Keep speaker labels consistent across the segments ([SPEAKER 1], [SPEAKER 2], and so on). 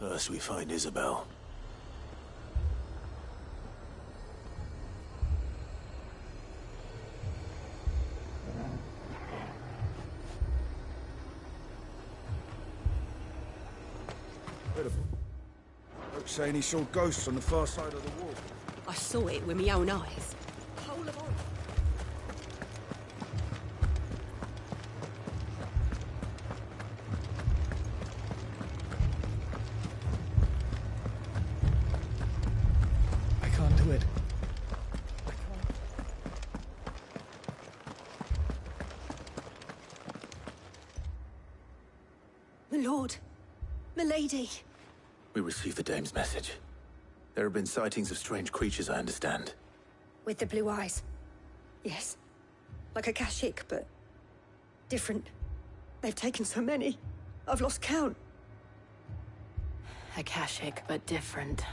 [SPEAKER 1] First we find Isabel.
[SPEAKER 2] Incredible. Folks saying he saw ghosts on the far side of the wall.
[SPEAKER 3] I saw it with my own eyes. Whole of all.
[SPEAKER 4] I can't do it.
[SPEAKER 3] My lord. My lady.
[SPEAKER 1] We received the dame's message. There have been sightings of strange creatures, I understand.
[SPEAKER 3] With the blue eyes. Yes. Like a Kashik, but different. They've taken so many. I've lost count.
[SPEAKER 5] A Kashik, but different.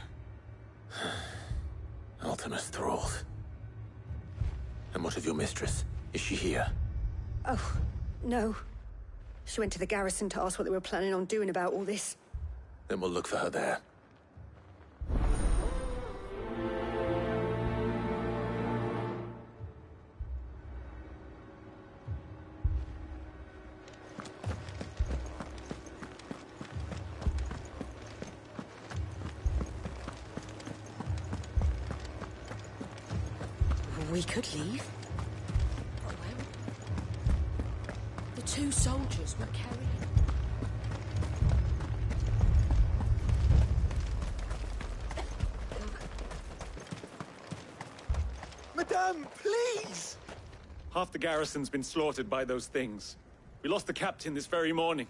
[SPEAKER 1] Ultimus thralls. And what of your mistress? Is she here?
[SPEAKER 3] Oh, no. She went to the garrison to ask what they were planning on doing about all this.
[SPEAKER 1] Then we'll look for her there.
[SPEAKER 3] We could leave.
[SPEAKER 5] The two soldiers were carrying...
[SPEAKER 6] Madame, please!
[SPEAKER 7] Half the garrison's been slaughtered by those things. We lost the captain this very morning.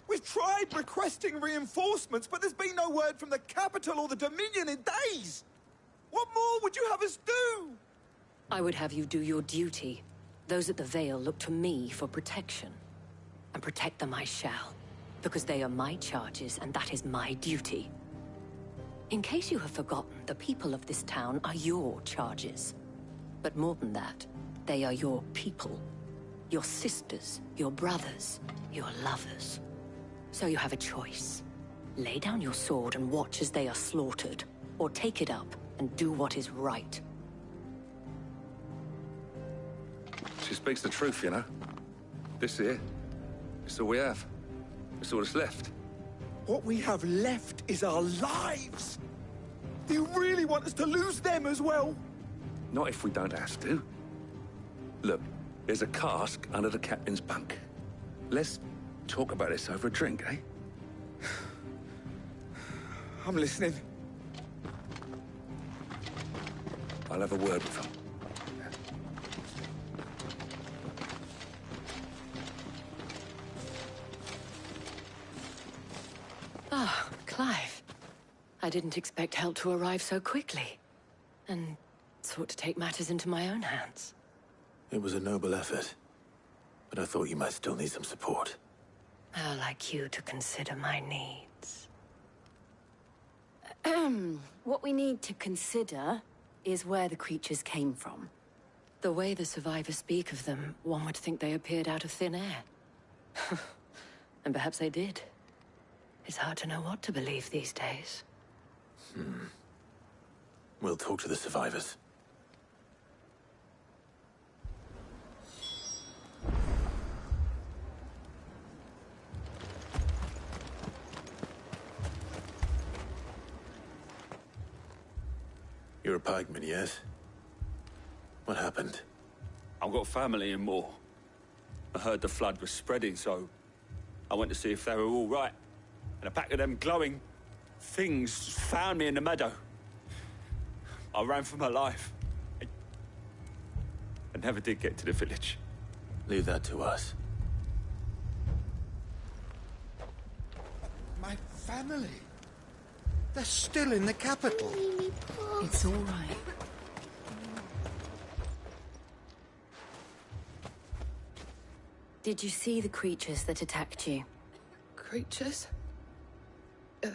[SPEAKER 6] We've tried requesting reinforcements, but there's been no word from the capital or the Dominion in days! What more would you have us do?
[SPEAKER 5] I would have you do your duty. Those at the Vale look to me for protection. And protect them I shall. Because they are my charges, and that is my duty. In case you have forgotten, the people of this town are your charges. But more than that, they are your people. Your sisters, your brothers, your lovers. So you have a choice. Lay down your sword and watch as they are slaughtered, or take it up and do what is right.
[SPEAKER 8] She speaks the truth, you know. This here, it's all we have. It's all that's left.
[SPEAKER 6] What we have left is our lives! Do you really want us to lose them as well?
[SPEAKER 8] Not if we don't have to. Look, there's a cask under the captain's bunk. Let's talk about this over a drink, eh?
[SPEAKER 6] I'm listening.
[SPEAKER 8] I'll have a word with him.
[SPEAKER 5] Ah, Clive. I didn't expect help to arrive so quickly. And sought to take matters into my own hands.
[SPEAKER 1] It was a noble effort. But I thought you might still need some support.
[SPEAKER 5] I'd like you to consider my needs.
[SPEAKER 9] What we need to consider is where the creatures came from.
[SPEAKER 5] The way the survivors speak of them, one would think they appeared out of thin air. And perhaps they did. It's hard to know what to believe these days.
[SPEAKER 1] We'll talk to the survivors. You're a pikeman, yes? What happened?
[SPEAKER 7] I've got family in Moor. I heard the flood was spreading, so I went to see if they were all right. And a pack of them glowing things found me in the meadow. I ran for my life. I never did get to the village.
[SPEAKER 1] Leave that to us.
[SPEAKER 2] My family. They're still in the capital.
[SPEAKER 9] It's all right. Did you see the creatures that attacked you?
[SPEAKER 10] Creatures?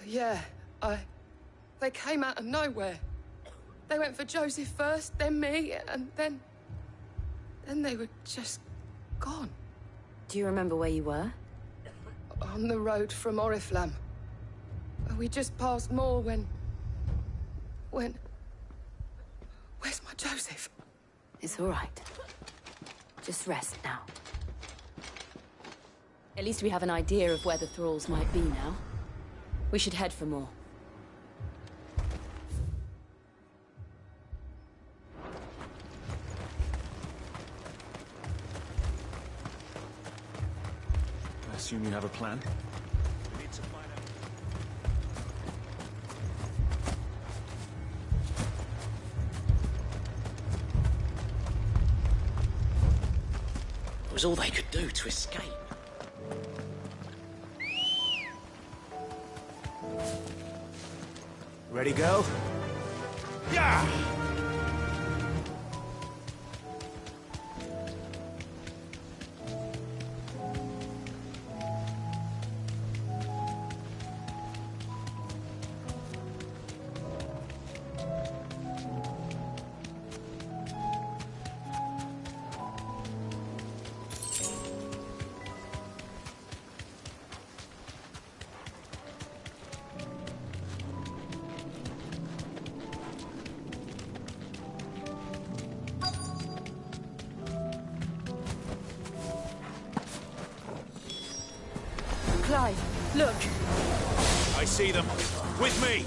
[SPEAKER 10] Yeah, They came out of nowhere. They went for Joseph first, then me, and then they were just gone.
[SPEAKER 9] Do you remember where you were?
[SPEAKER 10] On the road from Oriflamme. We just passed more when... Where's my Joseph?
[SPEAKER 9] It's all right. Just rest now. At least we have an idea of where the thralls might be now. We should head for more.
[SPEAKER 2] I assume you have a plan?
[SPEAKER 4] It was all they could do to escape.
[SPEAKER 2] Ready, girl? Yeah!
[SPEAKER 9] Clive, look!
[SPEAKER 2] I see them. With me!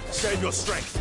[SPEAKER 2] Save your strength.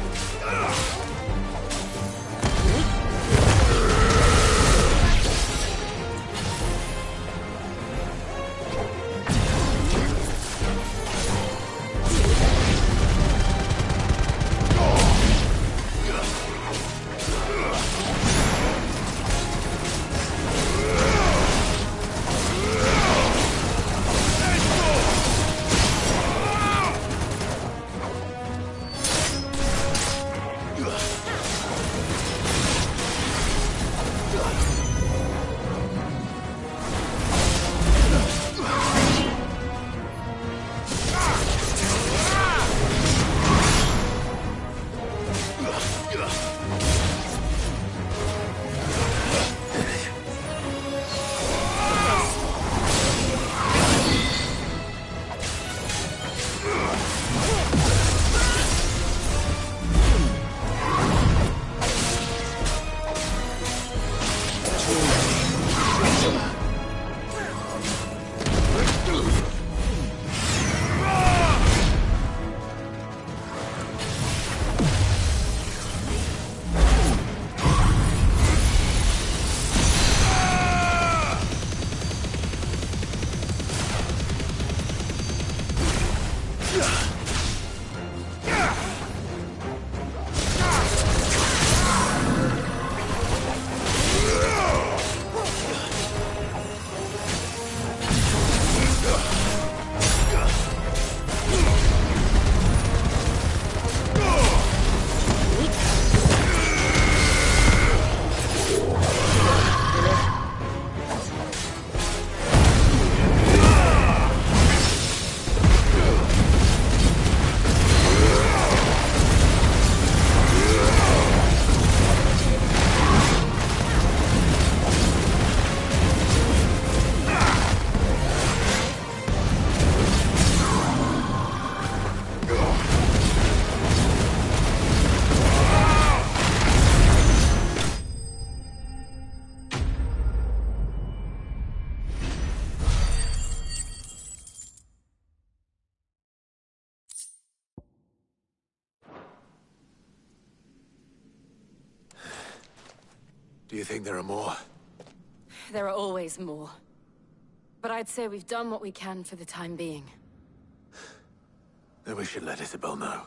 [SPEAKER 1] Do you think there are more?
[SPEAKER 9] There are always more. But I'd say we've done what we can for the time being.
[SPEAKER 1] Then we should let Isabel know.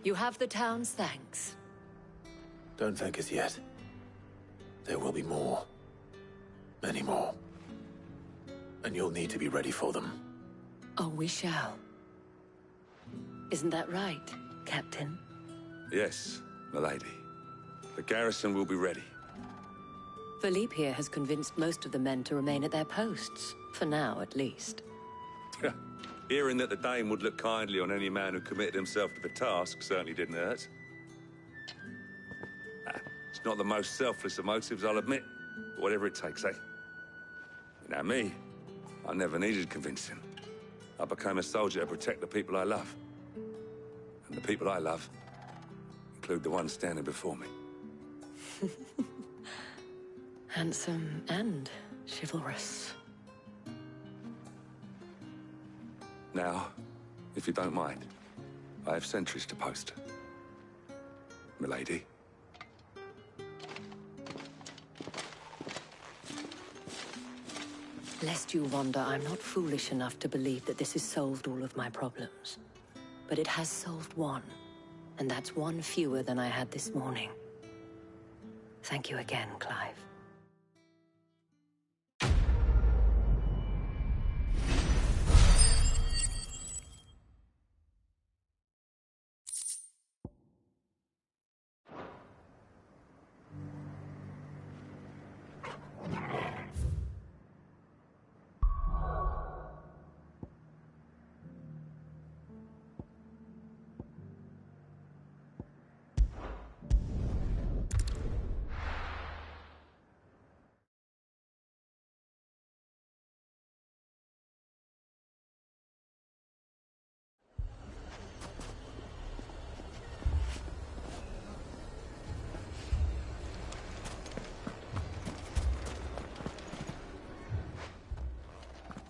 [SPEAKER 5] You have the town's thanks.
[SPEAKER 1] Don't thank us yet. There will be more. Many more. And you'll need to be ready for them.
[SPEAKER 5] Oh, we shall. Isn't that right, Captain?
[SPEAKER 8] Yes, milady. The garrison will be ready.
[SPEAKER 5] Philippe here has convinced most of the men to remain at their posts. For now, at least.
[SPEAKER 8] Hearing that the Dane would look kindly on any man who committed himself to the task certainly didn't hurt. It's not the most selfless of motives, I'll admit. But whatever it takes, eh? Now me, I never needed convincing. I became a soldier to protect the people I love. And the people I love include the ones standing before me.
[SPEAKER 5] Handsome and chivalrous.
[SPEAKER 8] Now, if you don't mind, I have sentries to post. Milady.
[SPEAKER 5] Lest you wonder, I'm not foolish enough to believe that this has solved all of my problems. But it has solved one, and that's one fewer than I had this morning. Thank you again, Clive.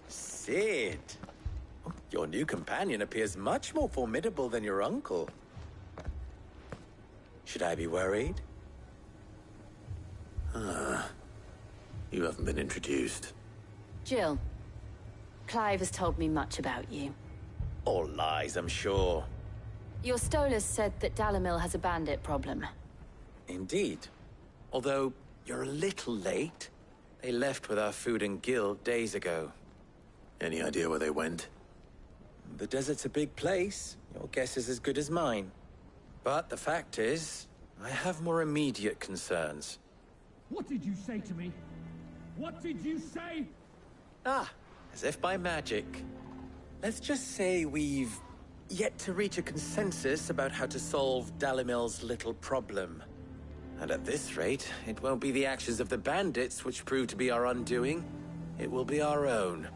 [SPEAKER 11] Sid! Your new companion appears much more formidable than your uncle. Should I be worried?
[SPEAKER 1] You haven't been introduced.
[SPEAKER 9] Jill, Clive has told me much about you.
[SPEAKER 11] All lies, I'm sure.
[SPEAKER 9] Your Stolas said that Dalimil has a bandit problem.
[SPEAKER 11] Indeed. Although, you're a little late. They left with our food and guild days ago.
[SPEAKER 1] Any idea where they went?
[SPEAKER 11] The desert's a big place. Your guess is as good as mine. But the fact is, I have more immediate concerns.
[SPEAKER 12] What did you say to me? What did you say?
[SPEAKER 11] Ah, as if by magic. Let's just say we've yet to reach a consensus about how to solve Dalimil's little problem. And at this rate, it won't be the actions of the bandits which prove to be our undoing. It will be our own.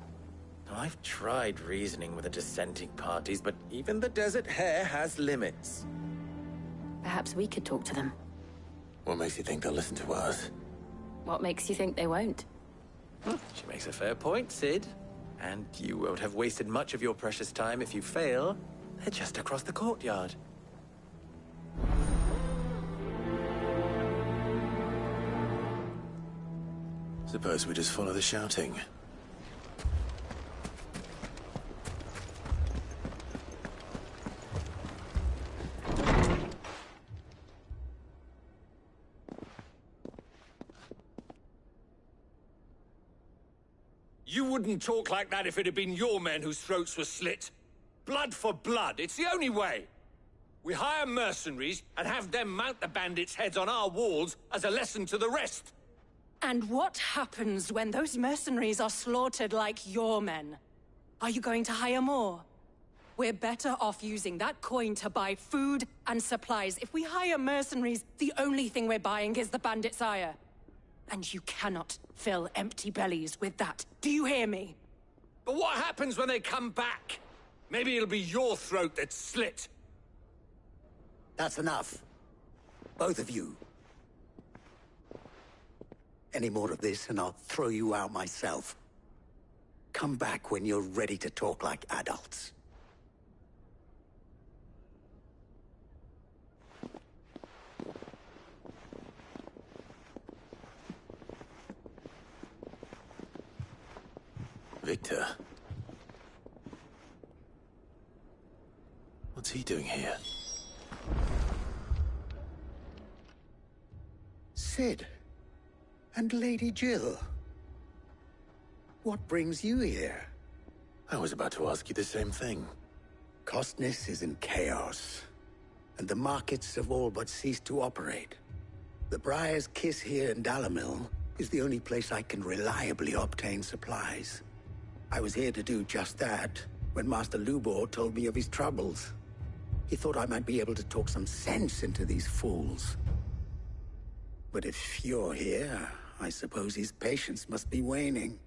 [SPEAKER 11] I've tried reasoning with the dissenting parties, but even the Desert Hare has limits.
[SPEAKER 9] Perhaps we could talk to them.
[SPEAKER 1] What makes you think they'll listen to us?
[SPEAKER 9] What makes you think they won't?
[SPEAKER 11] She makes a fair point, Sid. And you won't have wasted much of your precious time if you fail. They're just across the courtyard.
[SPEAKER 1] Suppose we just follow the shouting.
[SPEAKER 7] You wouldn't talk like that if it had been your men whose throats were slit. Blood for blood, it's the only way. We hire mercenaries and have them mount the bandits' heads on our walls as a lesson to the rest.
[SPEAKER 13] And what happens when those mercenaries are slaughtered like your men? Are you going to hire more? We're better off using that coin to buy food and supplies. If we hire mercenaries, the only thing we're buying is the bandits' ire. And you cannot fill empty bellies with that. Do you hear me?
[SPEAKER 7] But what happens when they come back? Maybe it'll be your throat that's slit.
[SPEAKER 14] That's enough. Both of you. Any more of this and I'll throw you out myself. Come back when you're ready to talk like adults.
[SPEAKER 1] Victor. What's he doing here?
[SPEAKER 14] Sid. And Lady Jill. What brings you here?
[SPEAKER 1] I was about to ask you the same thing.
[SPEAKER 14] Costness is in chaos, and the markets have all but ceased to operate. The Briar's Kiss here in Dalimil is the only place I can reliably obtain supplies. I was here to do just that when Master Lubor told me of his troubles. He thought I might be able to talk some sense into these fools. But if you're here, I suppose his patience must be waning.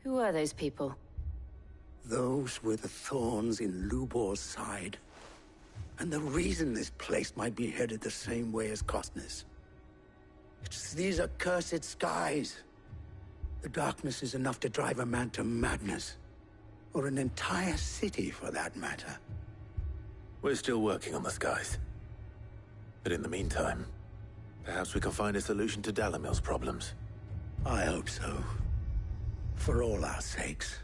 [SPEAKER 9] Who are those people?
[SPEAKER 14] Those were the thorns in Lubor's side. And the reason this place might be headed the same way as Costness. It's these accursed skies. The darkness is enough to drive a man to madness. Or an entire city, for that matter.
[SPEAKER 1] We're still working on the skies. But in the meantime, perhaps we can find a solution to Dalimil's problems.
[SPEAKER 14] I hope so. For all our sakes.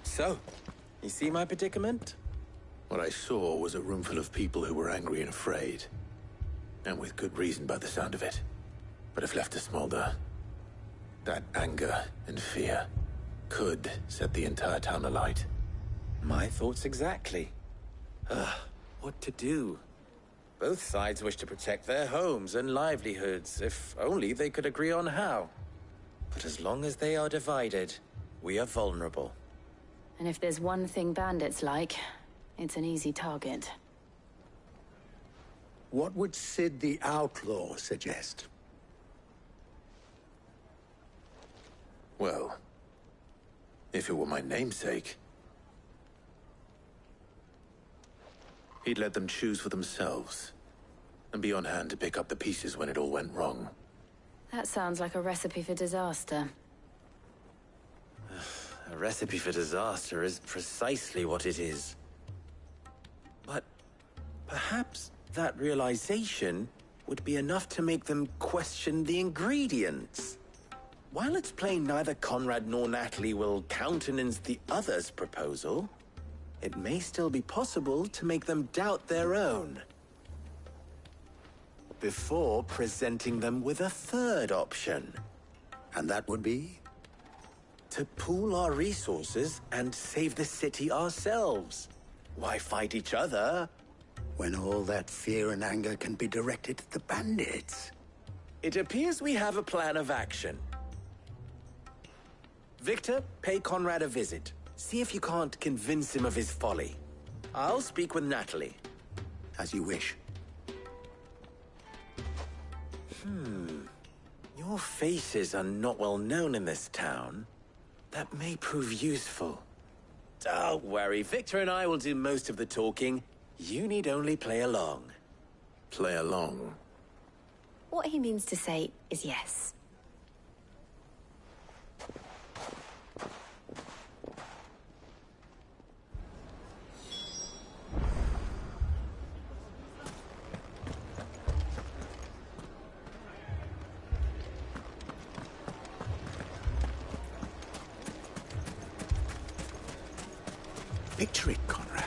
[SPEAKER 11] So, you see my predicament?
[SPEAKER 1] What I saw was a room full of people who were angry and afraid. And with good reason by the sound of it. But if left to smolder, that anger and fear could set the entire town alight.
[SPEAKER 11] My thoughts exactly. What to do? Both sides wish to protect their homes and livelihoods, if only they could agree on how. But as long as they are divided, we are vulnerable.
[SPEAKER 9] And if there's one thing bandits like, it's an easy target.
[SPEAKER 14] What would Sid the Outlaw suggest?
[SPEAKER 1] Well, if it were my namesake, he'd let them choose for themselves, and be on hand to pick up the pieces when it all went wrong.
[SPEAKER 9] That sounds like a recipe for disaster.
[SPEAKER 11] A recipe for disaster is precisely what it is. But perhaps that realization would be enough to make them question the ingredients. While it's plain neither Conrad nor Natalie will countenance the other's proposal, it may still be possible to make them doubt their own. Before presenting them with a third option.
[SPEAKER 14] And that would be?
[SPEAKER 11] To pool our resources and save the city ourselves. Why fight each other?
[SPEAKER 14] When all that fear and anger can be directed at the bandits.
[SPEAKER 11] It appears we have a plan of action. Victor, pay Conrad a visit. See if you can't convince him of his folly. I'll speak with Natalie.
[SPEAKER 14] As you wish.
[SPEAKER 11] Your faces are not well known in this town. That may prove useful. Don't worry, Victor and I will do most of the talking. You need only play along.
[SPEAKER 1] Play along?
[SPEAKER 9] What he means to say is yes.
[SPEAKER 14] Victory, Conrad.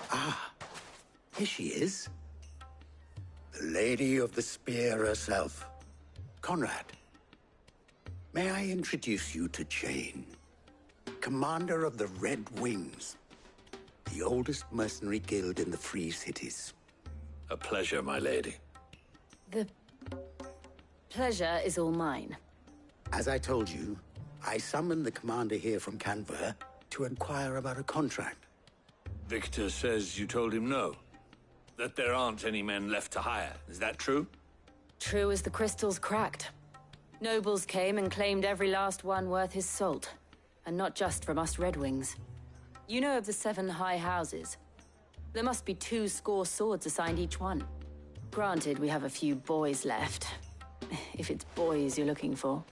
[SPEAKER 14] Ah, here she is. The Lady of the Spear herself. Conrad, may I introduce you to Jane, commander of the Red Wings, the oldest mercenary guild in the Free Cities.
[SPEAKER 1] A pleasure, my lady.
[SPEAKER 9] The pleasure is all mine.
[SPEAKER 14] As I told you, I summoned the commander here from Canver to inquire about a contract.
[SPEAKER 15] Victor says you told him no. That there aren't any men left to hire. Is that true?
[SPEAKER 9] True as the crystals cracked. Nobles came and claimed every last one worth his salt. And not just from us Red Wings. You know of the 7 high houses. There must be 2 swords assigned each one. Granted, we have a few boys left. If it's boys you're looking for.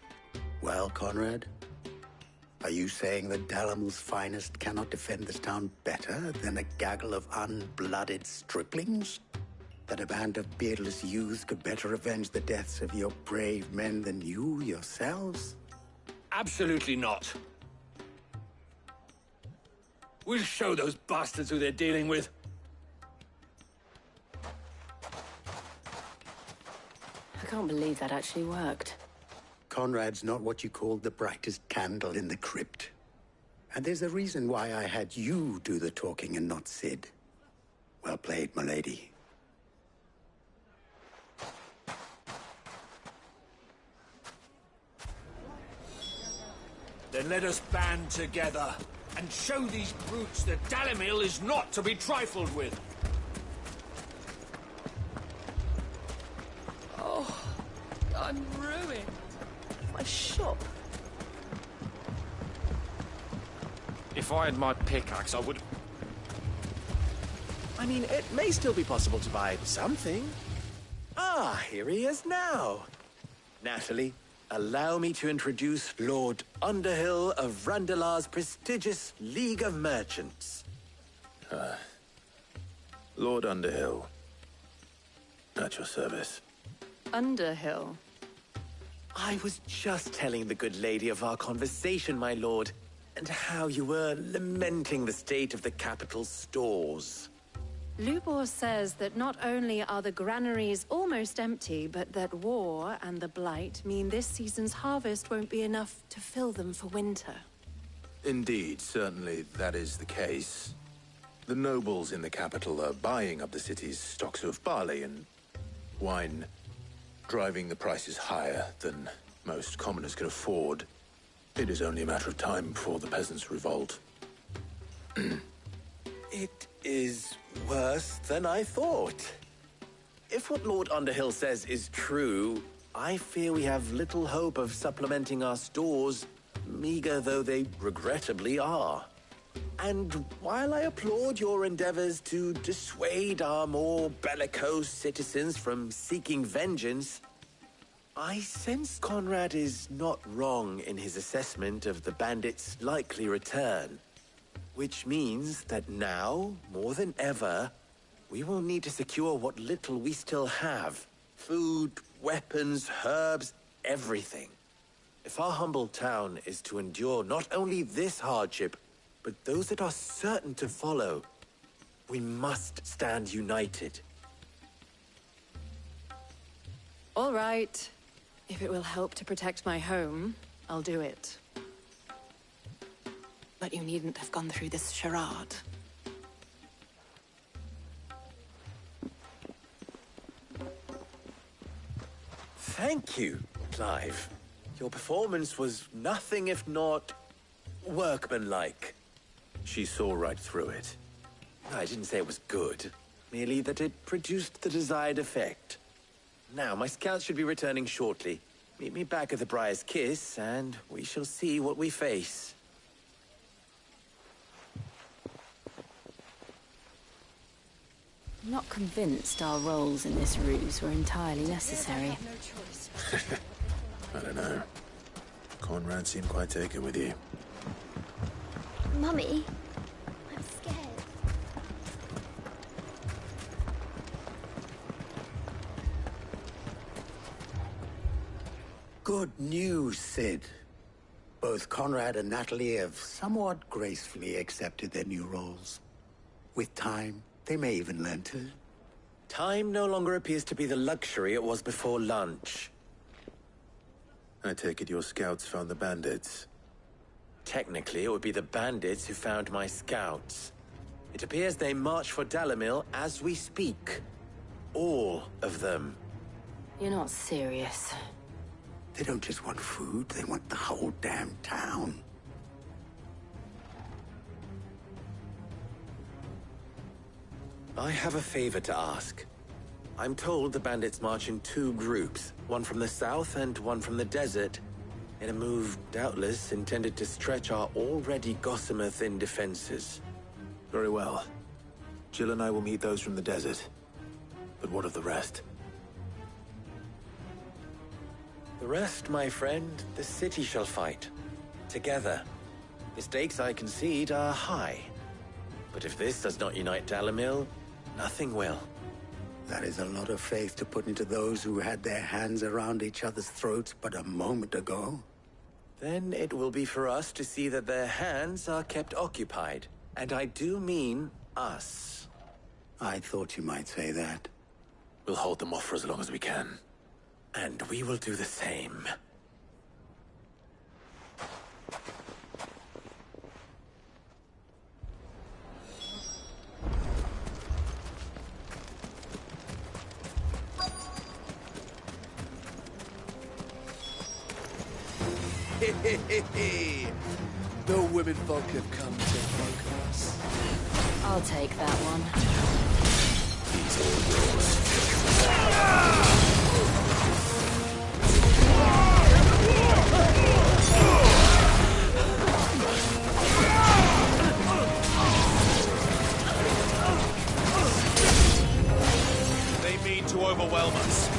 [SPEAKER 14] Well, Conrad, Are you saying that Dalamel's finest cannot defend this town better than a gaggle of unblooded striplings? That a band of beardless youths could better avenge the deaths of your brave men than you yourselves?
[SPEAKER 15] Absolutely not. We'll show those bastards who they're dealing with.
[SPEAKER 9] I can't believe that actually worked.
[SPEAKER 14] Conrad's not what you called the brightest candle in the crypt. And there's a reason why I had you do the talking and not Sid. Well played, milady.
[SPEAKER 15] Then let us band together and show these brutes that Dalimil is not to be trifled with.
[SPEAKER 10] Oh, I'm ruined. My shop.
[SPEAKER 16] If I had my pickaxe, I would... I mean, it may still be possible to buy something. Ah, here he is now. Natalie, allow me to introduce Lord Underhill of Randalar's prestigious League of Merchants.
[SPEAKER 1] Lord Underhill. At your service.
[SPEAKER 9] Underhill?
[SPEAKER 16] I was just telling the good lady of our conversation, my lord, and how you were lamenting the state of the capital's stores.
[SPEAKER 13] Lubor says that not only are the granaries almost empty, but that war and the Blight mean this season's harvest won't be enough to fill them for winter.
[SPEAKER 1] Indeed, certainly that is the case. The nobles in the capital are buying up the city's stocks of barley and wine, driving the prices higher than most commoners can afford. It is only a matter of time before the peasants revolt.
[SPEAKER 16] It is worse than I thought. If what Lord Underhill says is true, I fear we have little hope of supplementing our stores, meager though they regrettably are. And while I applaud your endeavors to dissuade our more bellicose citizens from seeking vengeance, I sense Conrad is not wrong in his assessment of the bandits' likely return. Which means that now, more than ever, we will need to secure what little we still have. Food, weapons, herbs, everything. If our humble town is to endure not only this hardship, but those that are certain to follow, we must stand united.
[SPEAKER 13] All right. If it will help to protect my home, I'll do it. But you needn't have gone through this charade.
[SPEAKER 16] Thank you, Clive. Your performance was nothing if not workmanlike.
[SPEAKER 1] She saw right through it.
[SPEAKER 16] I didn't say it was good, merely that it produced the desired effect. Now, my scouts should be returning shortly. Meet me back at the Briar's Kiss, and we shall see what we face.
[SPEAKER 9] I'm not convinced our roles in this ruse were entirely necessary.
[SPEAKER 1] I don't know. Conrad seemed quite taken with you.
[SPEAKER 17] Mummy, I'm scared.
[SPEAKER 14] Good news, Sid. Both Conrad and Natalie have somewhat gracefully accepted their new roles. With time, they may even learn to.
[SPEAKER 16] Time no longer appears to be the luxury it was before lunch.
[SPEAKER 1] I take it your scouts found the bandits.
[SPEAKER 16] Technically, it would be the bandits who found my scouts. It appears they march for Dalimil as we speak. All of them.
[SPEAKER 9] You're not serious.
[SPEAKER 14] They don't just want food, they want the whole damn town.
[SPEAKER 16] I have a favor to ask. I'm told the bandits march in two groups, one from the south and one from the desert, in a move doubtless intended to stretch our already gossamer-thin defenses.
[SPEAKER 1] Very well. Jill and I will meet those from the desert. But what of the rest?
[SPEAKER 16] The rest, my friend, the city shall fight. Together. The stakes, I concede, are high. But if this does not unite Dalimil, nothing will.
[SPEAKER 14] That is a lot of faith to put into those who had their hands around each other's throats but a moment ago.
[SPEAKER 16] Then it will be for us to see that their hands are kept occupied. And I do mean us.
[SPEAKER 14] I thought you might say that.
[SPEAKER 1] We'll hold them off for as long as we can.
[SPEAKER 16] And we will do the same.
[SPEAKER 18] The women folk have come to welcome us.
[SPEAKER 9] I'll take that one.
[SPEAKER 18] He's all yours.
[SPEAKER 6] They mean to overwhelm us.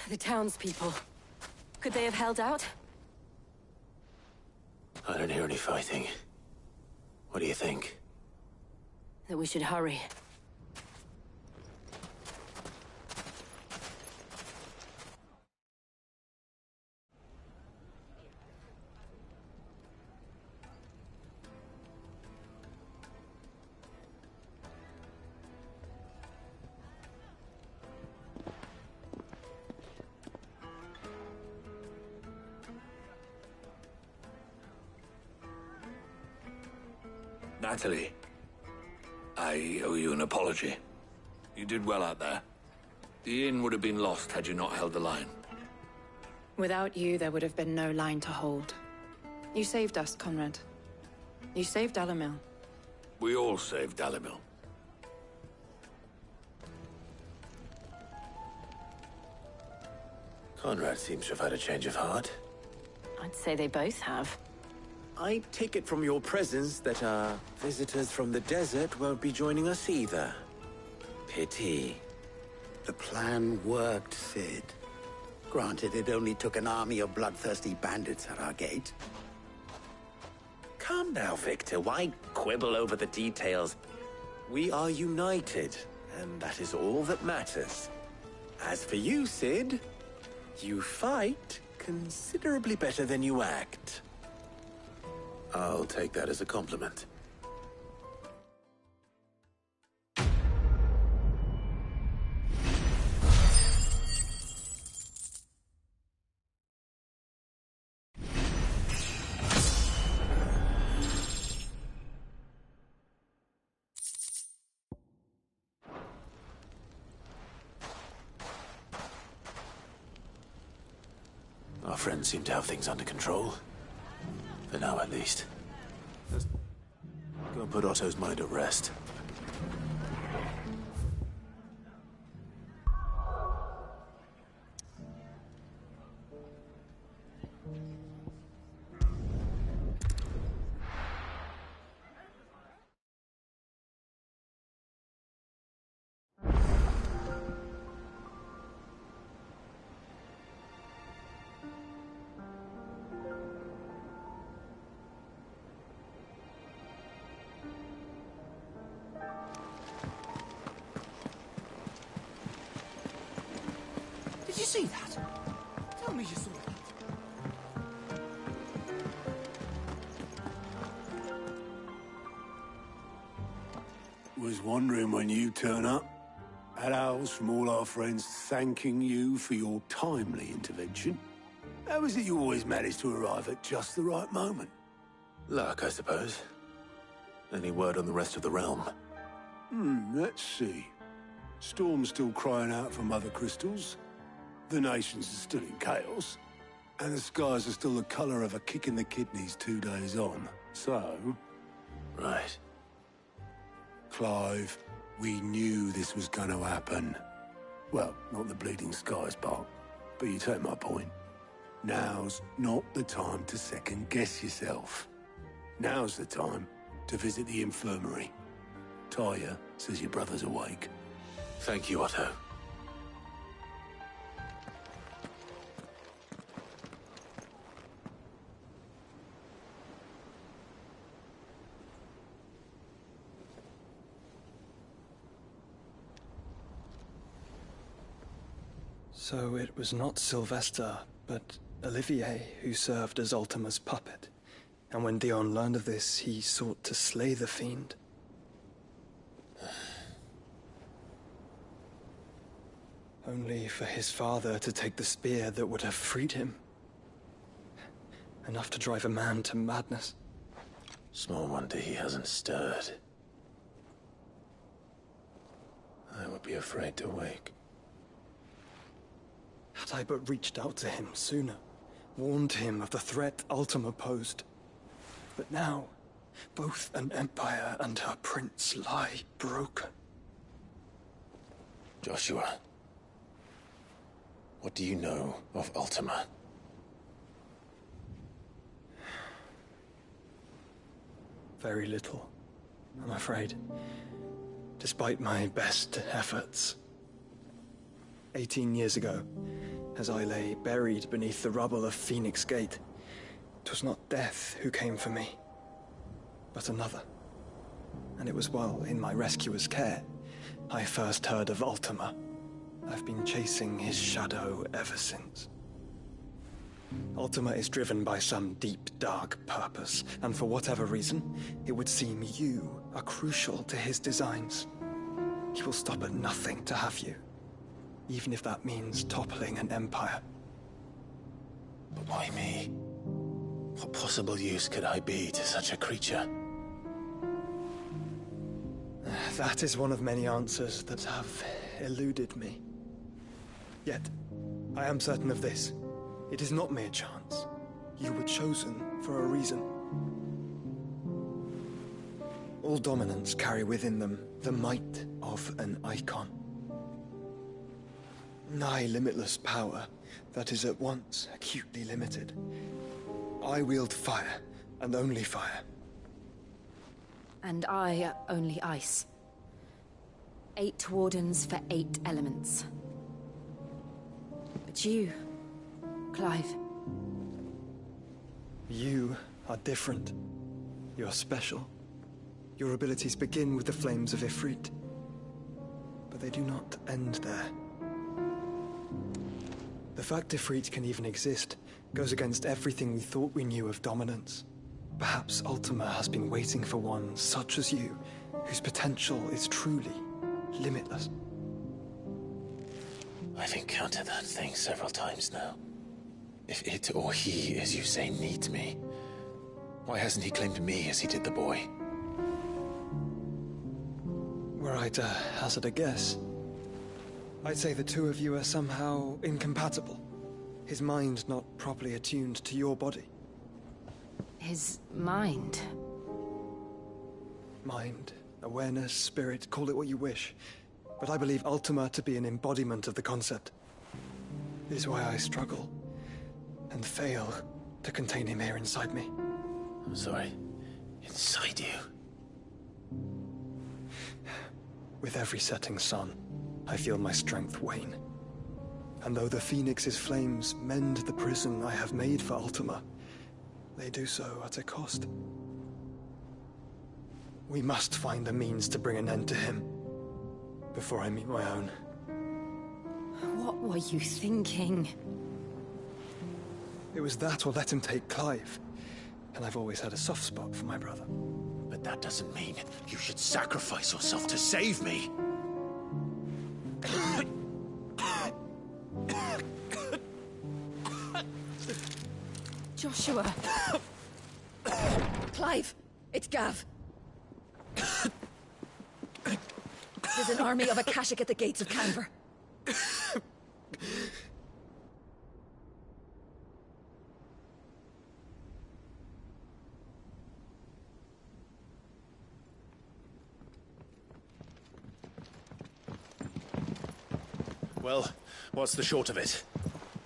[SPEAKER 9] The townspeople. Could they have held out?
[SPEAKER 1] I don't hear any fighting. What do you think?
[SPEAKER 9] That we should hurry.
[SPEAKER 15] Natalie, I owe you an apology. You did well out there. The inn would have been lost had you not held the line.
[SPEAKER 19] Without you, there would have been no line to hold. You saved us, Conrad. You saved Dalimil.
[SPEAKER 15] We all saved Dalimil.
[SPEAKER 1] Conrad seems to have had a change of heart.
[SPEAKER 9] I'd say they both have.
[SPEAKER 16] I take it from your presence that our visitors from the desert won't be joining us either. Pity.
[SPEAKER 14] The plan worked, Sid. Granted, it only took an army of bloodthirsty bandits at our gate.
[SPEAKER 16] Calm now, Victor. Why quibble over the details? We are united, and that is all that matters. As for you, Sid, you fight considerably better than you act.
[SPEAKER 1] I'll take that as a compliment. Our friends seem to have things under control. For now, at least. Let's go and put Otto's mind at rest.
[SPEAKER 2] Did you see that? Tell me you saw that.
[SPEAKER 20] Was wondering when you turn up. Had owls from all our friends thanking you for your timely intervention. How is it you always manage to arrive at just the right moment?
[SPEAKER 1] Luck, I suppose. Any word on the rest of the realm?
[SPEAKER 20] Let's see. Storm's still crying out for mother crystals. The nations are still in chaos. And the skies are still the color of a kick in the kidneys 2 days on. So...
[SPEAKER 1] Right.
[SPEAKER 20] Clive, we knew this was going to happen. Well, not the bleeding skies part, but you take my point. Now's not the time to second-guess yourself. Now's the time to visit the infirmary. Talia says your brother's awake.
[SPEAKER 1] Thank you, Otto.
[SPEAKER 21] So it was not Sylvester, but Olivier who served as Ultima's puppet. And when Dion learned of this, he sought to slay the fiend. Only for his father to take the spear that would have freed him. Enough to drive a man to madness.
[SPEAKER 1] Small wonder he hasn't stirred. I would be afraid to wake.
[SPEAKER 21] Had I but reached out to him sooner, warned him of the threat Ultima posed. But now, both an empire and her prince lie broken.
[SPEAKER 1] Joshua, what do you know of Ultima?
[SPEAKER 21] Very little, I'm afraid. Despite my best efforts. 18 years ago, as I lay buried beneath the rubble of Phoenix Gate, 'twas not death who came for me, but another. And it was while in my rescuer's care, I first heard of Ultima. I've been chasing his shadow ever since. Ultima is driven by some deep, dark purpose, and for whatever reason, it would seem you are crucial to his designs. He will stop at nothing to have you. Even if that means toppling an empire.
[SPEAKER 1] But why me? What possible use could I be to such a creature?
[SPEAKER 21] That is one of many answers that have eluded me. Yet, I am certain of this. It is not mere chance. You were chosen for a reason. All dominants carry within them the might of an icon. Nigh limitless power, that is at once acutely limited. I wield fire, and only fire.
[SPEAKER 9] And I only ice. 8 wardens for 8 elements. But you, Clive.
[SPEAKER 21] You are different. You're special. Your abilities begin with the flames of Ifrit. But they do not end there. The fact Ifrit can even exist goes against everything we thought we knew of dominance. Perhaps Ultima has been waiting for one such as you, whose potential is truly limitless.
[SPEAKER 1] I've encountered that thing several times now. If it or he, as you say, needs me, why hasn't he claimed me as he did the boy?
[SPEAKER 21] Were I to hazard a guess, I'd say the two of you are somehow incompatible. His mind not properly attuned to your body.
[SPEAKER 9] His mind?
[SPEAKER 21] Mind, awareness, spirit, call it what you wish. But I believe Ultima to be an embodiment of the concept. This is why I struggle and fail to contain him here inside me.
[SPEAKER 1] I'm sorry. Inside you?
[SPEAKER 21] With every setting sun, I feel my strength wane. And though the Phoenix's flames mend the prison I have made for Ultima, they do so at a cost. We must find a means to bring an end to him before I meet my own.
[SPEAKER 9] What were you thinking?
[SPEAKER 21] It was that or let him take Clive. And I've always had a soft spot for my brother.
[SPEAKER 1] But that doesn't mean you should sacrifice yourself to save me.
[SPEAKER 5] Joshua. Clive, it's Gav. There's an army of Akashic at the gates of Canver.
[SPEAKER 1] Well, what's the short of it?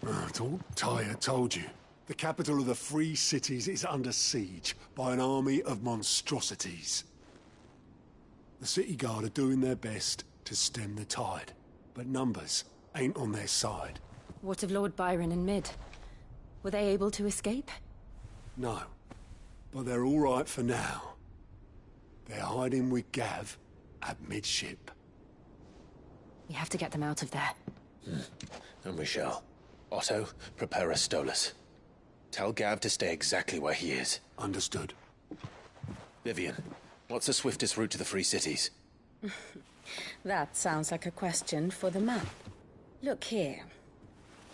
[SPEAKER 20] I thought Tyre told you. The capital of the Free Cities is under siege by an army of monstrosities. The City Guard are doing their best to stem the tide, but numbers ain't on their side.
[SPEAKER 9] What of Lord Byron and Mid? Were they able to escape?
[SPEAKER 20] No, but they're all right for now. They're hiding with Gav at midship.
[SPEAKER 9] We have to get them out of there.
[SPEAKER 1] And we shall. Otto, prepare a Stolas. Tell Gav to stay exactly where he is.
[SPEAKER 20] Understood.
[SPEAKER 1] Vivian, what's the swiftest route to the Free Cities?
[SPEAKER 3] That sounds like a question for the map. Look here.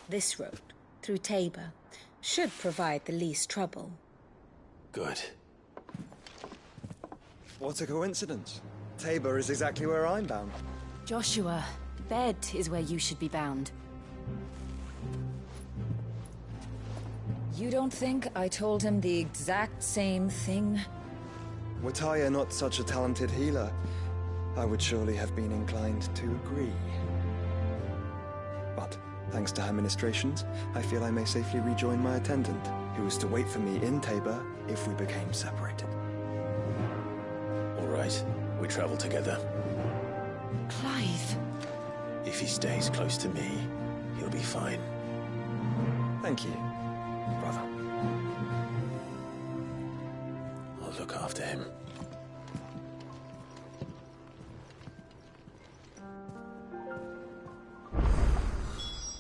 [SPEAKER 3] This road, through Tabor, should provide the least trouble.
[SPEAKER 1] Good.
[SPEAKER 21] What a coincidence. Tabor is exactly where I'm bound.
[SPEAKER 9] Joshua, bed is where you should be bound.
[SPEAKER 22] You don't think I told him the exact same thing?
[SPEAKER 21] Were Tyre not such a talented healer, I would surely have been inclined to agree. But, thanks to her ministrations, I feel I may safely rejoin my attendant, who was to wait for me in Tabor if we became separated.
[SPEAKER 1] All right, we travel together.
[SPEAKER 9] Clive!
[SPEAKER 1] If he stays close to me, he'll be fine.
[SPEAKER 21] Thank you, brother.
[SPEAKER 1] I'll look after him.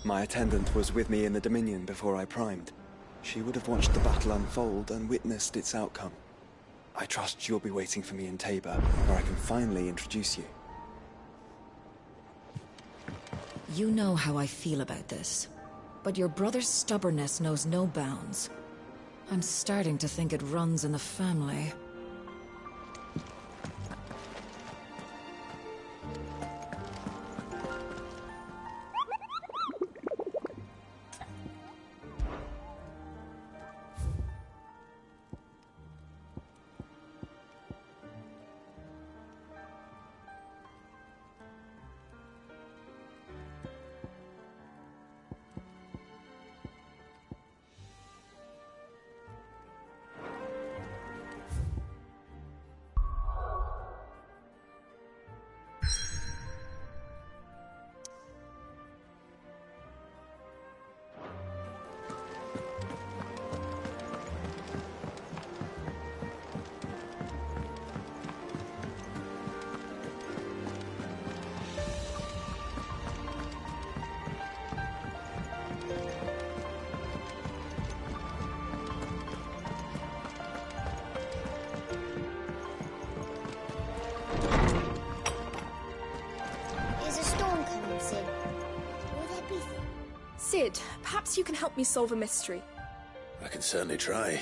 [SPEAKER 21] My attendant was with me in the Dominion before I primed. She would have watched the battle unfold and witnessed its outcome. I trust you'll be waiting for me in Tabor, where I can finally introduce you.
[SPEAKER 22] You know how I feel about this, but your brother's stubbornness knows no bounds. I'm starting to think it runs in the family.
[SPEAKER 4] Sid, perhaps you can help me solve a mystery.
[SPEAKER 1] I can certainly try.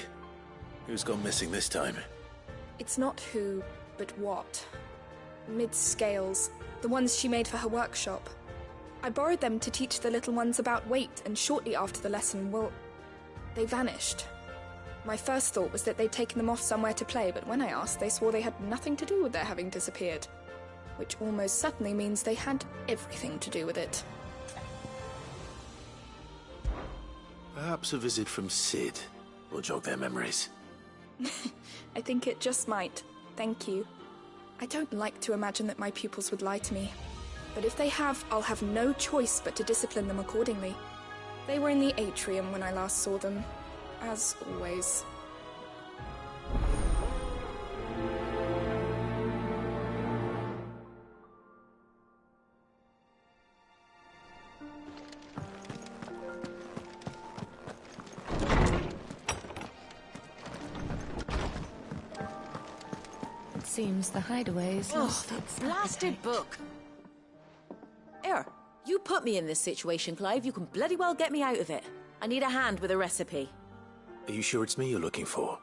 [SPEAKER 1] Who's gone missing this time?
[SPEAKER 4] It's not who, but what. Mid-scales, the ones she made for her workshop. I borrowed them to teach the little ones about weight, and shortly after the lesson, well, they vanished. My first thought was that they'd taken them off somewhere to play, but when I asked, they swore they had nothing to do with their having disappeared. Which almost certainly means they had everything to do with it.
[SPEAKER 1] Perhaps a visit from Sid will jog their memories.
[SPEAKER 4] I think it just might. Thank you. I don't like to imagine that my pupils would lie to me. But if they have, I'll have no choice but to discipline them accordingly. They were in the atrium when I last saw them, as always.
[SPEAKER 22] It seems the hideaways.
[SPEAKER 8] Oh, that blasted book! Here, you put me in this situation, Clive. You can bloody well get me out of it. I need a hand with a recipe.
[SPEAKER 1] Are you sure it's me you're looking for?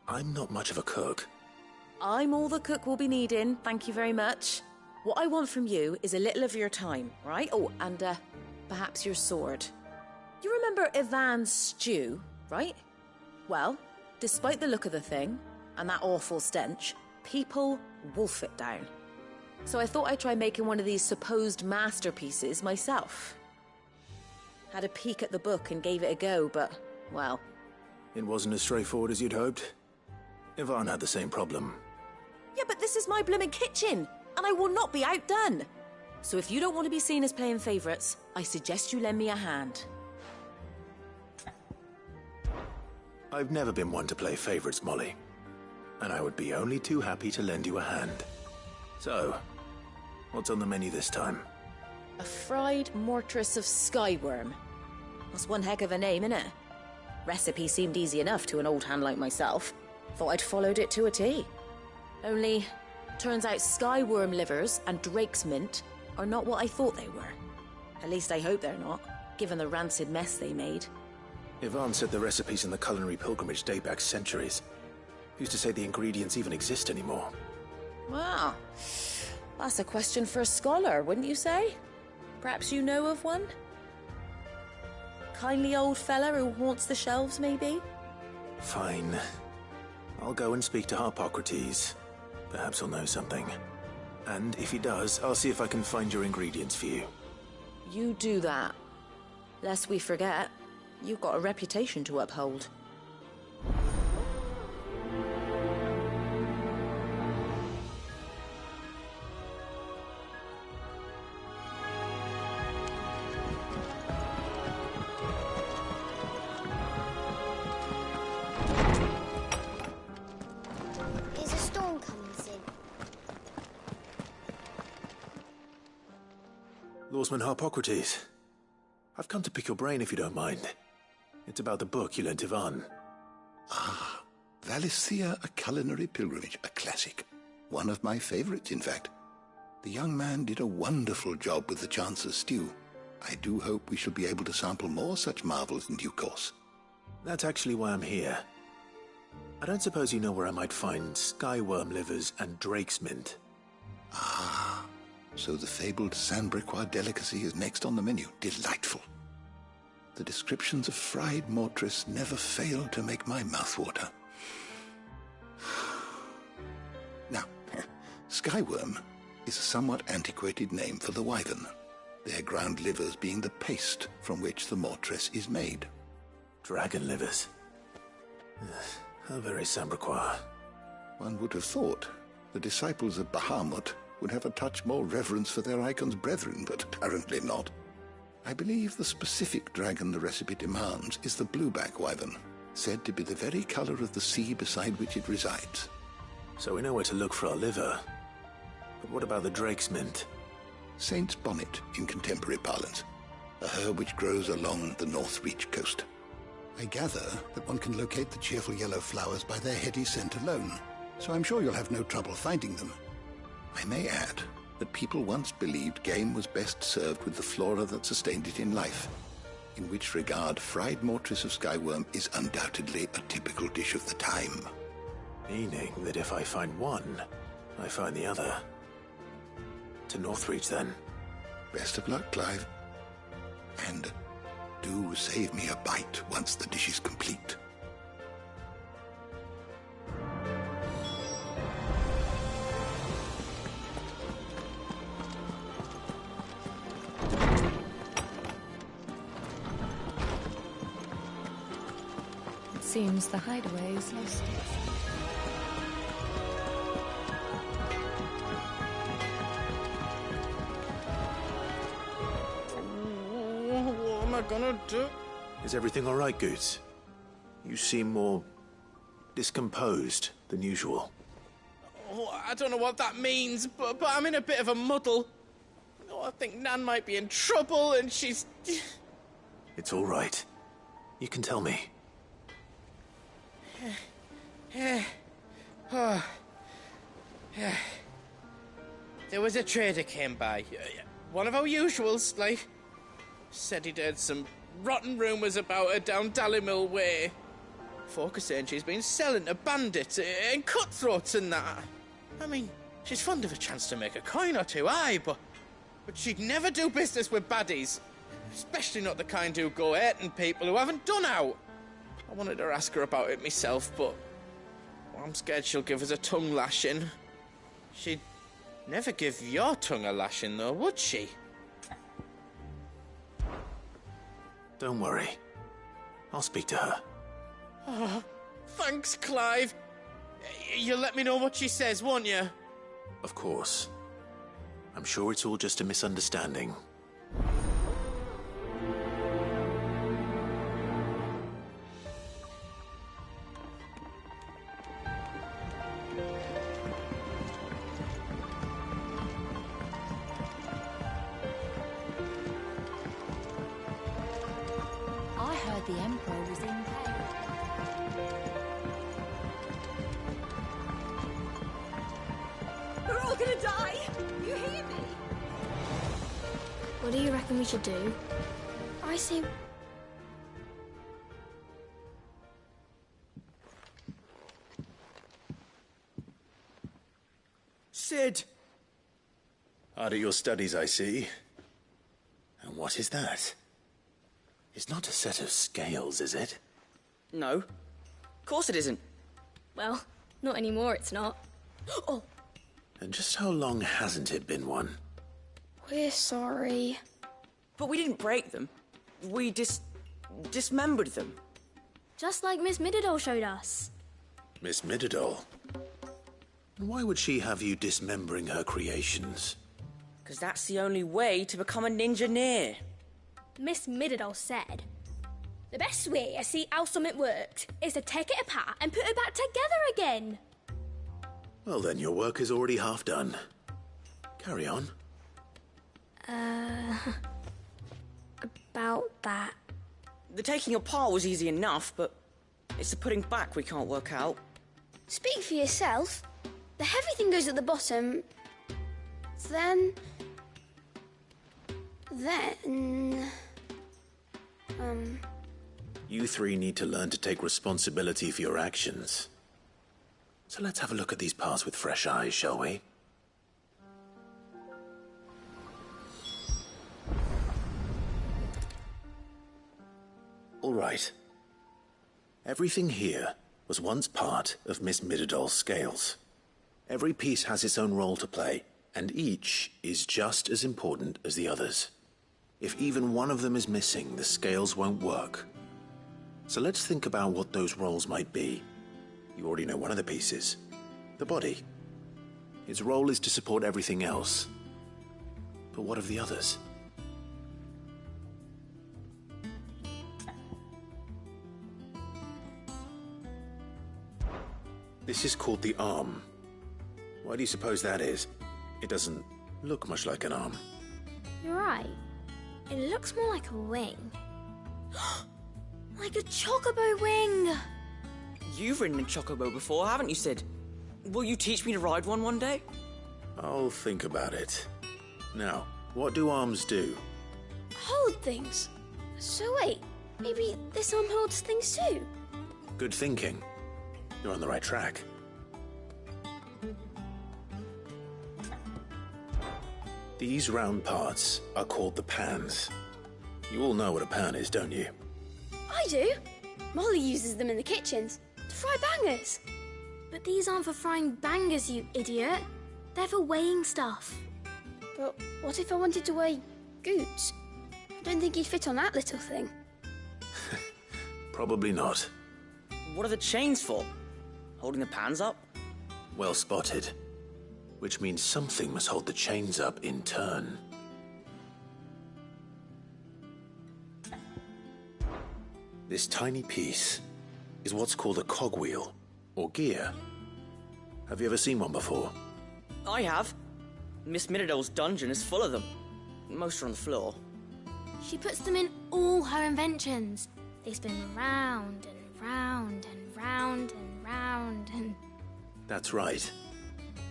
[SPEAKER 1] I'm not much of a cook.
[SPEAKER 8] I'm all the cook will be needing, thank you very much. What I want from you is a little of your time, right? Oh, and perhaps your sword. You remember Ivan's stew, right? Well, despite the look of the thing, and that awful stench, people wolf it down. So I thought I'd try making one of these supposed masterpieces myself. Had a peek at the book and gave it a go, but, well...
[SPEAKER 1] It wasn't as straightforward as you'd hoped. Ivan had the same problem.
[SPEAKER 8] Yeah, but this is my blimmin' kitchen, and I will not be outdone. So if you don't want to be seen as playing favourites, I suggest you lend me a hand.
[SPEAKER 1] I've never been one to play favourites, Molly. And I would be only too happy to lend you a hand. So, what's on the menu this time?
[SPEAKER 8] A fried mortress of skyworm. That's one heck of a name, innit? Recipe seemed easy enough to an old hand like myself. Thought I'd followed it to a T. Only, turns out skyworm livers and drake's mint are not what I thought they were. At least I hope they're not, given the rancid mess they made.
[SPEAKER 1] Ivan said the recipes in the culinary pilgrimage date back centuries. Who's to say the ingredients even exist anymore?
[SPEAKER 8] Wow. That's a question for a scholar, wouldn't you say? Perhaps you know of one? Kindly old fella who haunts the shelves, maybe?
[SPEAKER 1] Fine. I'll go and speak to Harpocrates. Perhaps he'll know something. And if he does, I'll see if I can find your ingredients for you.
[SPEAKER 8] You do that. Lest we forget, you've got a reputation to uphold.
[SPEAKER 17] Is a storm coming, Sid?
[SPEAKER 1] Lawsman Harpocrates. I've come to pick your brain if you don't mind. It's about the book you lent Ivan.
[SPEAKER 23] Ah, Valisthea, A Culinary Pilgrimage, a classic. One of my favorites, in fact. The young man did a wonderful job with the Chance's stew. I do hope we shall be able to sample more such marvels in due course.
[SPEAKER 1] That's actually why I'm here. I don't suppose you know where I might find skyworm livers and drake's mint.
[SPEAKER 23] Ah, so the fabled Sandbricois delicacy is next on the menu. Delightful. The descriptions of fried mortress never fail to make my mouth water. Now, skyworm is a somewhat antiquated name for the wyvern, their ground livers being the paste from which the mortress is made.
[SPEAKER 1] Dragon livers. How very Sandbricois.
[SPEAKER 23] One would have thought the disciples of Bahamut would have a touch more reverence for their icon's brethren, but apparently not. I believe the specific dragon the recipe demands is the blueback wyvern, said to be the very color of the sea beside which it resides.
[SPEAKER 1] So we know where to look for our liver. But what about the drake's mint?
[SPEAKER 23] Saint's bonnet in contemporary parlance, a herb which grows along the North Reach coast. I gather that one can locate the cheerful yellow flowers by their heady scent alone, so I'm sure you'll have no trouble finding them. I may add that people once believed game was best served with the flora that sustained it in life. in which regard fried mortress of skyworm is undoubtedly a typical dish of the time.
[SPEAKER 1] Meaning that if I find one, I find the other. To Northreach, then.
[SPEAKER 23] Best of luck, Clive. And do save me a bite once the dish is complete.
[SPEAKER 3] It seems the hideaway is lost.
[SPEAKER 7] What am I gonna do?
[SPEAKER 1] Is everything all right, Goots? You seem more discomposed than usual.
[SPEAKER 7] Oh, I don't know what that means, but I'm in a bit of a muddle. Oh, I think Nan might be in trouble, and she's...
[SPEAKER 1] It's all right. You can tell me.
[SPEAKER 7] There was a trader came by. One of our usuals, like... Said he'd heard some rotten rumours about her down Dallimil Way. Folk are saying she's been selling to bandits and cutthroats and that. I mean, she's fond of a chance to make a coin or two, aye, but she'd never do business with baddies. Especially not the kind who go hurting people who haven't done out. I wanted to ask her about it myself, but I'm scared she'll give us a tongue lashing. She'd never give your tongue a lashing, though, would she?
[SPEAKER 1] Don't worry. I'll speak to her.
[SPEAKER 7] Oh, thanks, Clive. You'll let me know what she says, won't you?
[SPEAKER 1] Of course. I'm sure it's all just a misunderstanding.
[SPEAKER 3] I heard the Emperor was in pain.
[SPEAKER 4] We're all gonna die! You hear me?
[SPEAKER 17] What do you reckon we should do? I say...
[SPEAKER 1] Sid! Hard at your studies, I see. And what is that? It's not a set of scales, is it?
[SPEAKER 11] No. Of course it isn't.
[SPEAKER 17] Well, not anymore, it's not. Oh!
[SPEAKER 1] And just how long hasn't it been one?
[SPEAKER 17] We're sorry.
[SPEAKER 11] But we didn't break them. We dismembered them.
[SPEAKER 17] Just like Miss Mididol showed us.
[SPEAKER 1] Miss Mididol? Why would she have you dismembering her creations?
[SPEAKER 11] Because that's the only way to become a ninja-neer.
[SPEAKER 17] Miss Mididol said, the best way to see how something worked is to take it apart and put it back together again.
[SPEAKER 1] Well then, your work is already half done. Carry on.
[SPEAKER 17] About that.
[SPEAKER 11] The taking apart was easy enough, but it's the putting back we can't work out.
[SPEAKER 17] Speak for yourself. The heavy thing goes at the bottom. Then...
[SPEAKER 1] You three need to learn to take responsibility for your actions. So let's have a look at these parts with fresh eyes, shall we? All right. Everything here was once part of Miss Mididol's scales. Every piece has its own role to play, and each is just as important as the others. If even one of them is missing, the scales won't work. So let's think about what those roles might be. You already know one of the pieces. The body. Its role is to support everything else. But what of the others? This is called the arm. Why do you suppose that is? It doesn't look much like an arm.
[SPEAKER 17] You're right. It looks more like a wing. Like a chocobo wing!
[SPEAKER 11] You've ridden a chocobo before, haven't you, Sid? Will you teach me to ride one day?
[SPEAKER 1] I'll think about it. Now, what do arms do?
[SPEAKER 17] Hold things. So wait, maybe this arm holds things too?
[SPEAKER 1] Good thinking. You're on the right track. These round parts are called the pans. You all know what a pan is, don't you?
[SPEAKER 17] I do. Molly uses them in the kitchens to fry bangers. But these aren't for frying bangers, you idiot. They're for weighing stuff. But what if I wanted to weigh goods? I don't think he'd fit on that little thing.
[SPEAKER 1] Probably not.
[SPEAKER 11] What are the chains for? Holding the pans up?
[SPEAKER 1] Well spotted. Which means something must hold the chains up in turn. This tiny piece is what's called a cogwheel, or gear. Have you ever seen one before?
[SPEAKER 11] I have. Miss Minidole's dungeon is full of them. Most are on the floor.
[SPEAKER 17] She puts them in all her inventions. They spin round and round and round and round and...
[SPEAKER 1] That's right.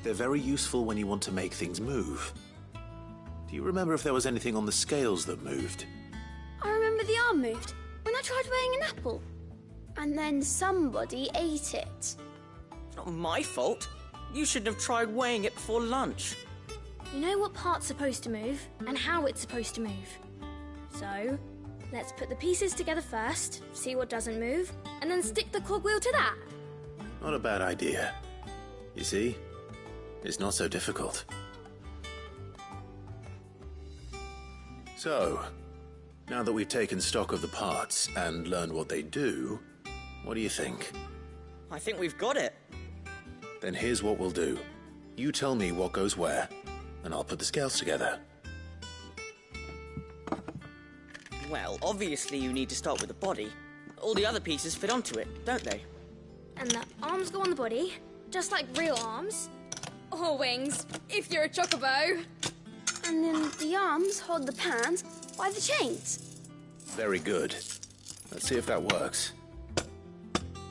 [SPEAKER 1] They're very useful when you want to make things move. Do you remember if there was anything on the scales that moved?
[SPEAKER 17] I remember the arm moved when I tried weighing an apple. And then somebody ate it.
[SPEAKER 11] It's not my fault. You shouldn't have tried weighing it before lunch.
[SPEAKER 17] You know what part's supposed to move and how it's supposed to move. So, let's put the pieces together first, see what doesn't move, and then stick the cogwheel to that.
[SPEAKER 1] Not a bad idea. You see? It's not so difficult. So, now that we've taken stock of the parts and learned what they do, what do you think?
[SPEAKER 11] I think we've got it.
[SPEAKER 1] Then here's what we'll do. You tell me what goes where, and I'll put the scales together.
[SPEAKER 11] Well, obviously you need to start with the body. All the other pieces fit onto it, don't they?
[SPEAKER 17] And the arms go on the body, just like real arms. Or wings, if you're a chocobo. And then the arms hold the pans by the chains.
[SPEAKER 1] Very good. Let's see if that works.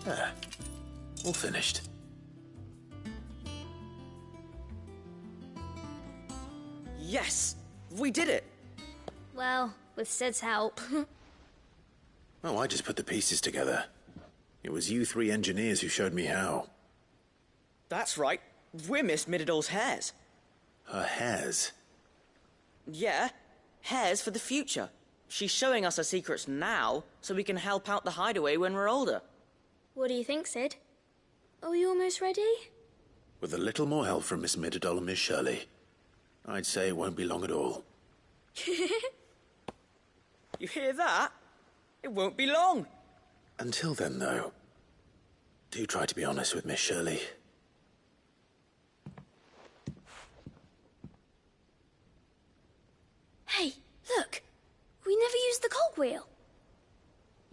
[SPEAKER 1] There. All finished.
[SPEAKER 11] Yes! We did it!
[SPEAKER 17] Well, with Sid's help.
[SPEAKER 1] Oh, I just put the pieces together. It was you three engineers who showed me how.
[SPEAKER 11] That's right. We're Miss Minidole's heirs.
[SPEAKER 1] Her hairs?
[SPEAKER 11] Yeah, heirs for the future. She's showing us her secrets now, so we can help out the hideaway when we're older.
[SPEAKER 17] What do you think, Sid? Are we almost ready?
[SPEAKER 1] With a little more help from Miss Mididole and Miss Shirley, I'd say it won't be long at all.
[SPEAKER 11] You hear that? It won't be long.
[SPEAKER 1] Until then, though, do try to be honest with Miss Shirley.
[SPEAKER 17] Hey, look! We never used the cogwheel.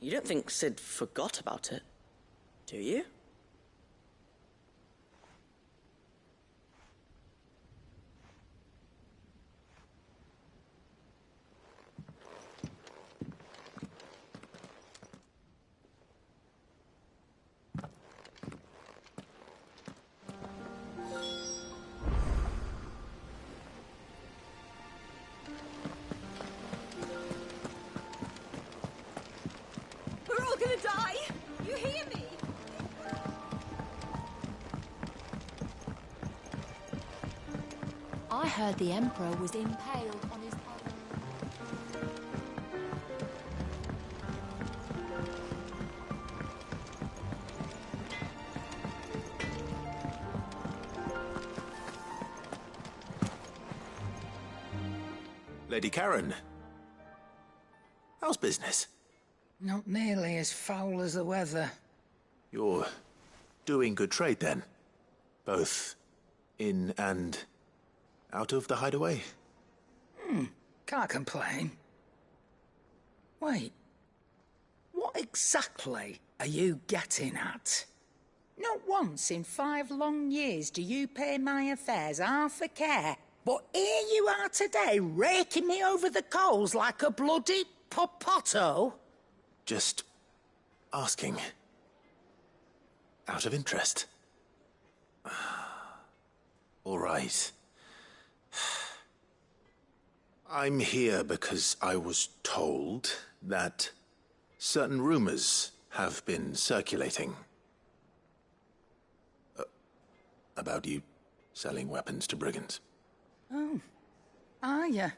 [SPEAKER 11] You don't think Sid forgot about it, do you?
[SPEAKER 8] We're all gonna die! You hear me?
[SPEAKER 22] I heard the Emperor was impaled on his...
[SPEAKER 1] Lady Karen, how's business?
[SPEAKER 10] Not nearly as foul as the weather.
[SPEAKER 1] You're doing good trade, then? Both in and out of the hideaway?
[SPEAKER 10] Can't complain. Wait. What exactly are you getting at? Not once in 5 long years do you pay my affairs half a care. But here you are today, raking me over the coals like a bloody popoto.
[SPEAKER 1] Just asking. Out of interest. All right. I'm here because I was told that certain rumors have been circulating about you selling weapons to brigands.
[SPEAKER 10] Oh. Are you?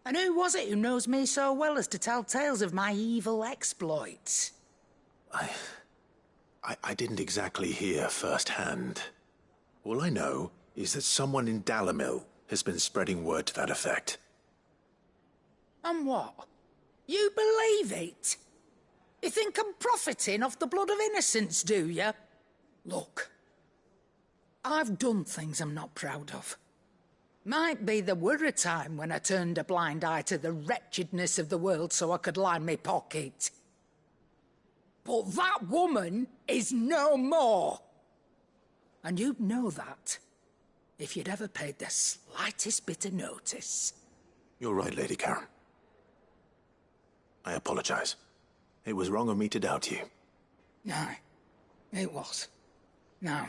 [SPEAKER 10] And who was it who knows me so well as to tell tales of my evil exploits?
[SPEAKER 1] I didn't exactly hear firsthand. All I know is that someone in Dalimil has been spreading word to that effect.
[SPEAKER 10] And what? You believe it? You think I'm profiting off the blood of innocents, do you? Look, I've done things I'm not proud of. Might be there were a time when I turned a blind eye to the wretchedness of the world so I could line my pocket. But that woman is no more. And you'd know that if you'd ever paid the slightest bit of notice.
[SPEAKER 1] You're right, Lady Karen. I apologize. It was wrong of me to doubt you.
[SPEAKER 10] No, it was. Now,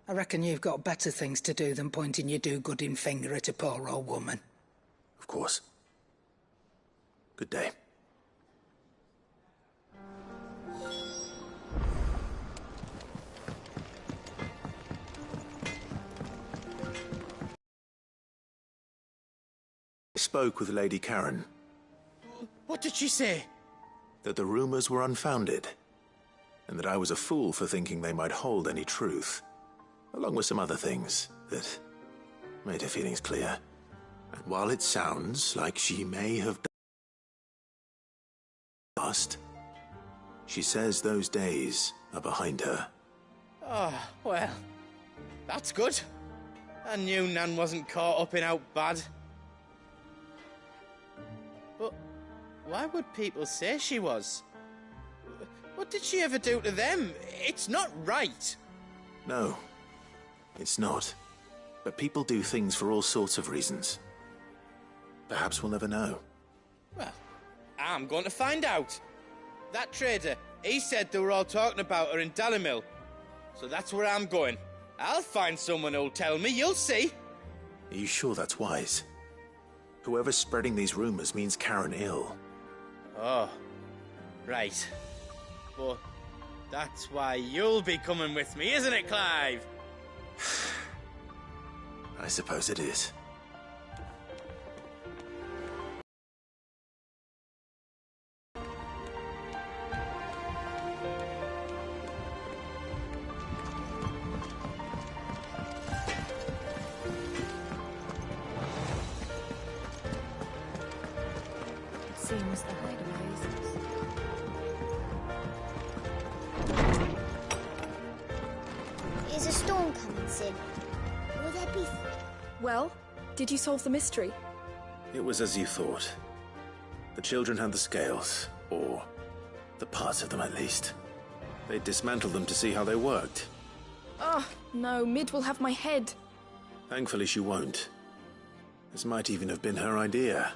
[SPEAKER 10] I reckon you've got better things to do than pointing your do-gooding finger at a poor old woman.
[SPEAKER 1] Of course. Good day. I spoke with Lady Karen.
[SPEAKER 7] What did she say?
[SPEAKER 1] That the rumors were unfounded, and that I was a fool for thinking they might hold any truth, along with some other things that made her feelings clear. And while it sounds like she may have done past, she says those days are behind her.
[SPEAKER 7] Oh, well, that's good. I knew Nan wasn't caught up in out bad. But why would people say she was? What did she ever do to them? It's not right.
[SPEAKER 1] No, it's not. But people do things for all sorts of reasons. Perhaps we'll never know.
[SPEAKER 7] Well, I'm going to find out. That trader, he said they were all talking about her in Dalimil. So that's where I'm going. I'll find someone who'll tell me, you'll see.
[SPEAKER 1] Are you sure that's wise? Whoever's spreading these rumors means Karen ill.
[SPEAKER 7] Oh, right. But that's why you'll be coming with me, isn't it, Clive?
[SPEAKER 1] I suppose it is.
[SPEAKER 22] Seems the hideaways.
[SPEAKER 17] Is a storm coming, Sid? Will there be...
[SPEAKER 4] Well, did you solve the mystery?
[SPEAKER 1] It was as you thought. The children had the scales, or the parts of them at least. They dismantled them to see how they worked.
[SPEAKER 4] Oh, no, Mid will have my head.
[SPEAKER 1] Thankfully she won't. This might even have been her idea.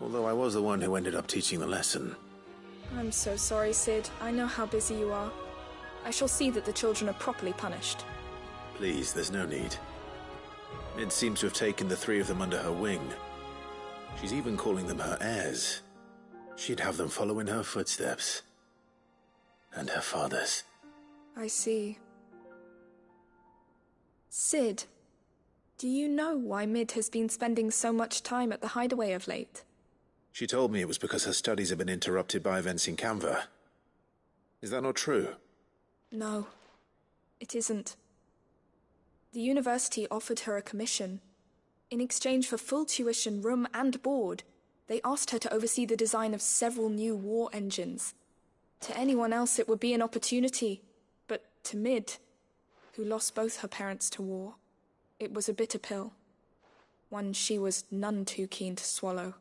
[SPEAKER 1] Although I was the one who ended up teaching the lesson.
[SPEAKER 4] I'm so sorry, Sid. I know how busy you are. I shall see that the children are properly punished.
[SPEAKER 1] Please, there's no need. Mid seems to have taken the three of them under her wing. She's even calling them her heirs. She'd have them follow in her footsteps. And her father's.
[SPEAKER 4] I see. Sid, do you know why Mid has been spending so much time at the hideaway of late?
[SPEAKER 1] She told me it was because her studies have been interrupted by events in Canva. Is that not true?
[SPEAKER 4] No, it isn't. The university offered her a commission. In exchange for full tuition, room and board, they asked her to oversee the design of several new war engines. To anyone else it would be an opportunity, but to Mid, who lost both her parents to war, it was a bitter pill. One she was none too keen to swallow.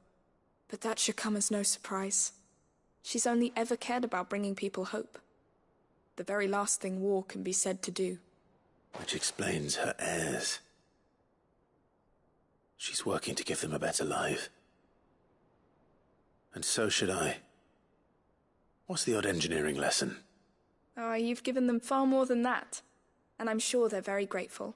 [SPEAKER 4] But that should come as no surprise. She's only ever cared about bringing people hope. The very last thing war can be said to do.
[SPEAKER 1] Which explains her heirs. She's working to give them a better life. And so should I. What's the odd engineering lesson?
[SPEAKER 4] Oh, you've given them far more than that. And I'm sure they're very grateful.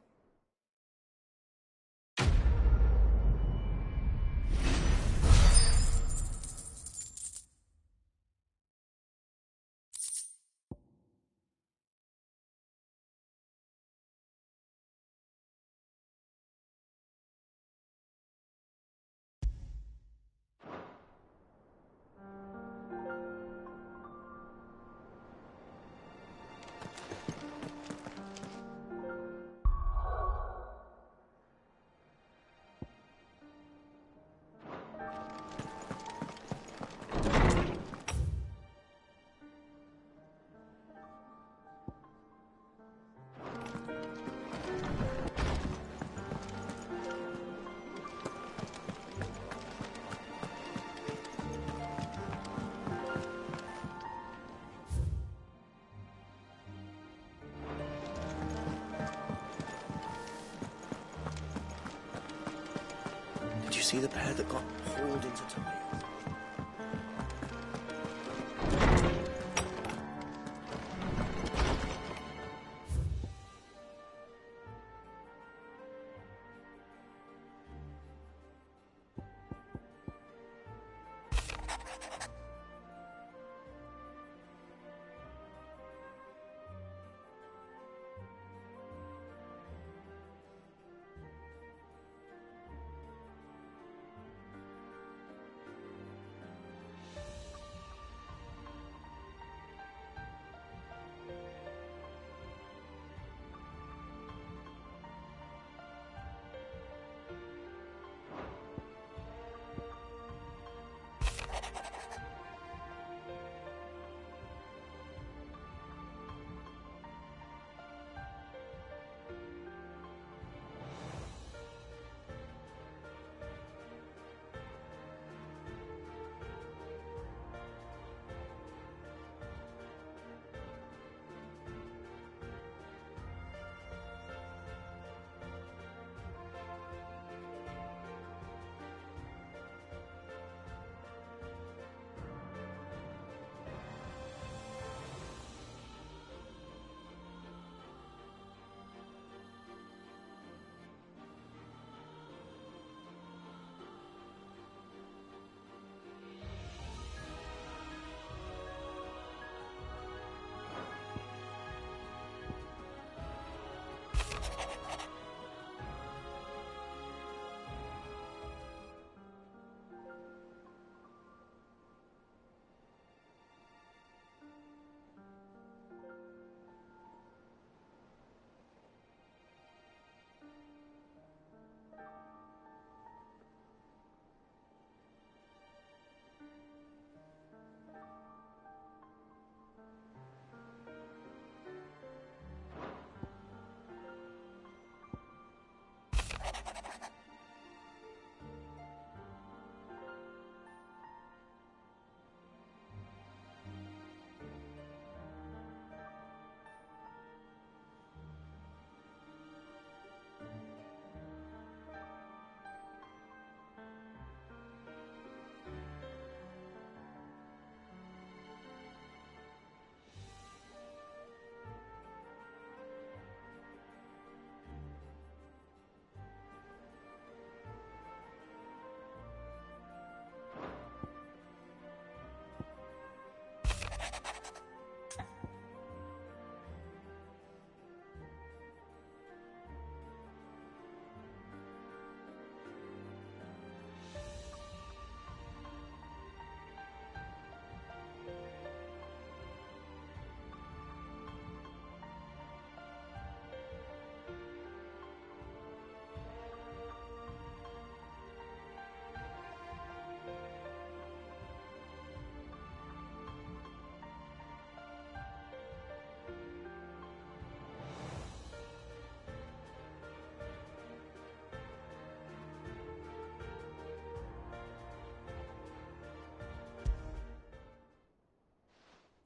[SPEAKER 6] see the pair that got hauled into time?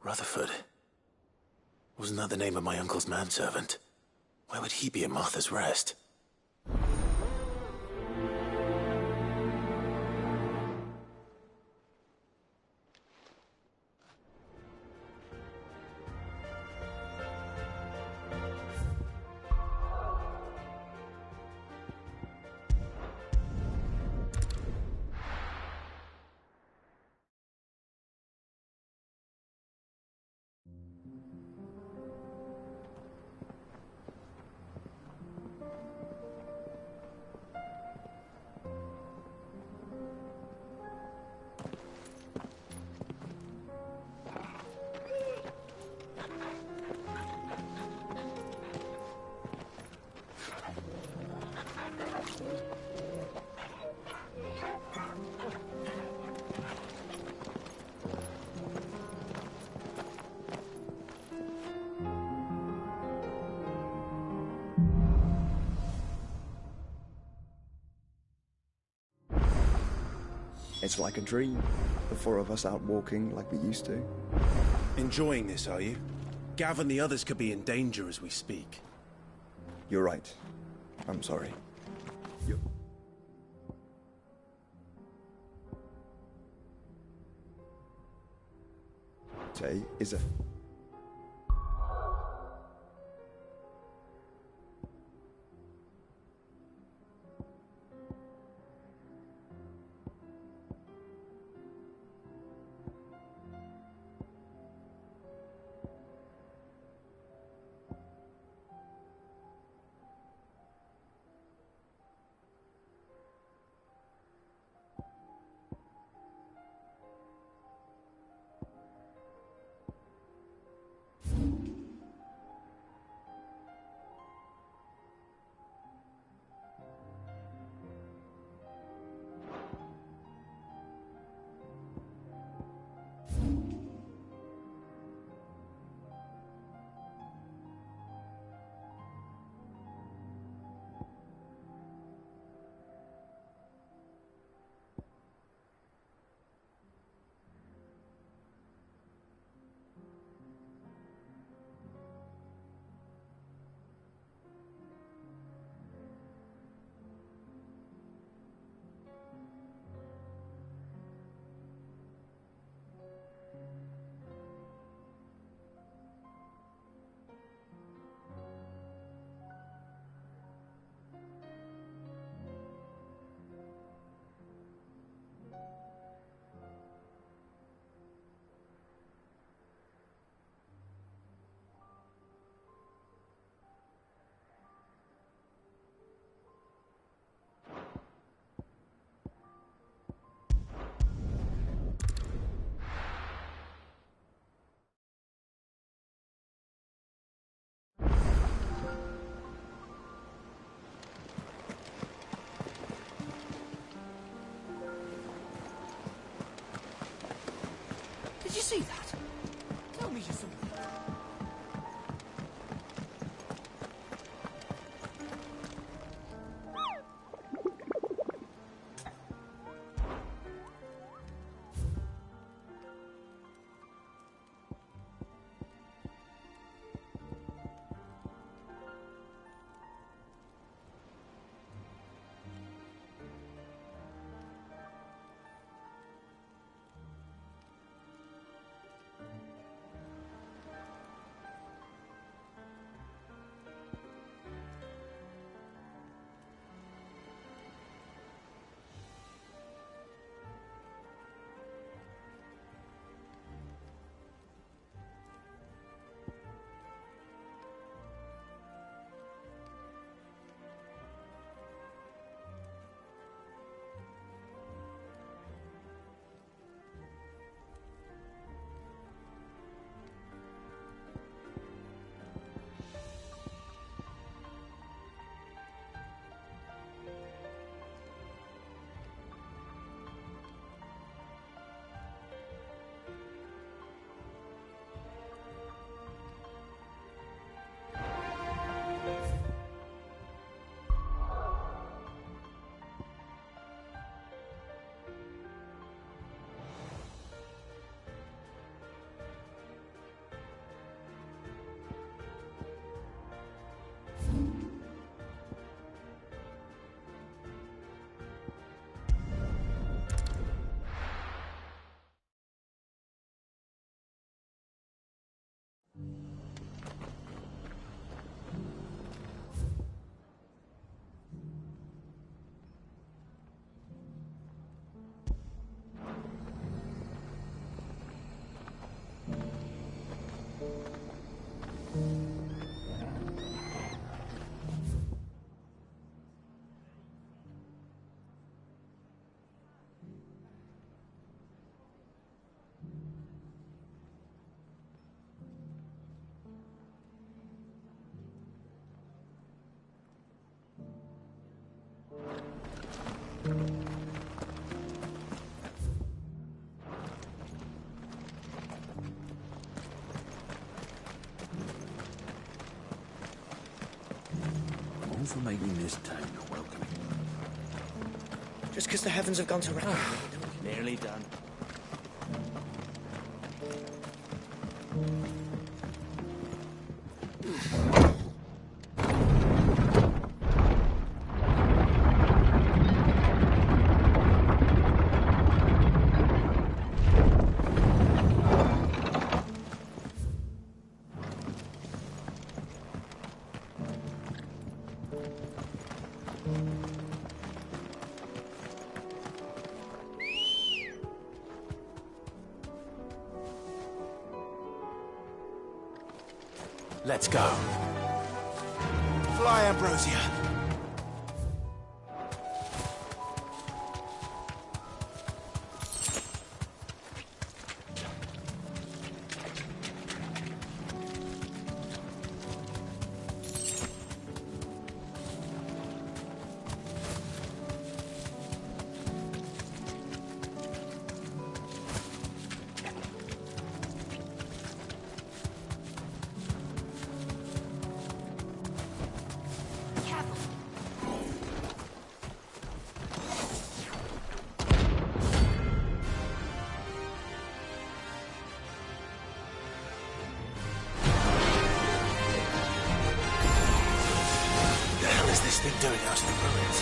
[SPEAKER 1] Rutherford. Wasn't that the name of my uncle's manservant? Why would he be at Martha's Rest?
[SPEAKER 12] It's like a dream. The four of us out walking like we used to.
[SPEAKER 13] Enjoying this, are you? Gav and the others could be in danger as we speak.
[SPEAKER 12] You're right. I'm sorry. Tay is a...
[SPEAKER 6] Did you see that? Tell me you saw that.
[SPEAKER 15] All for making this town welcoming.
[SPEAKER 11] Just because the heavens have gone to rain.
[SPEAKER 15] Nearly done. Let's go.
[SPEAKER 6] Fly, Ambrosia.
[SPEAKER 15] Thing doing out in the ruins?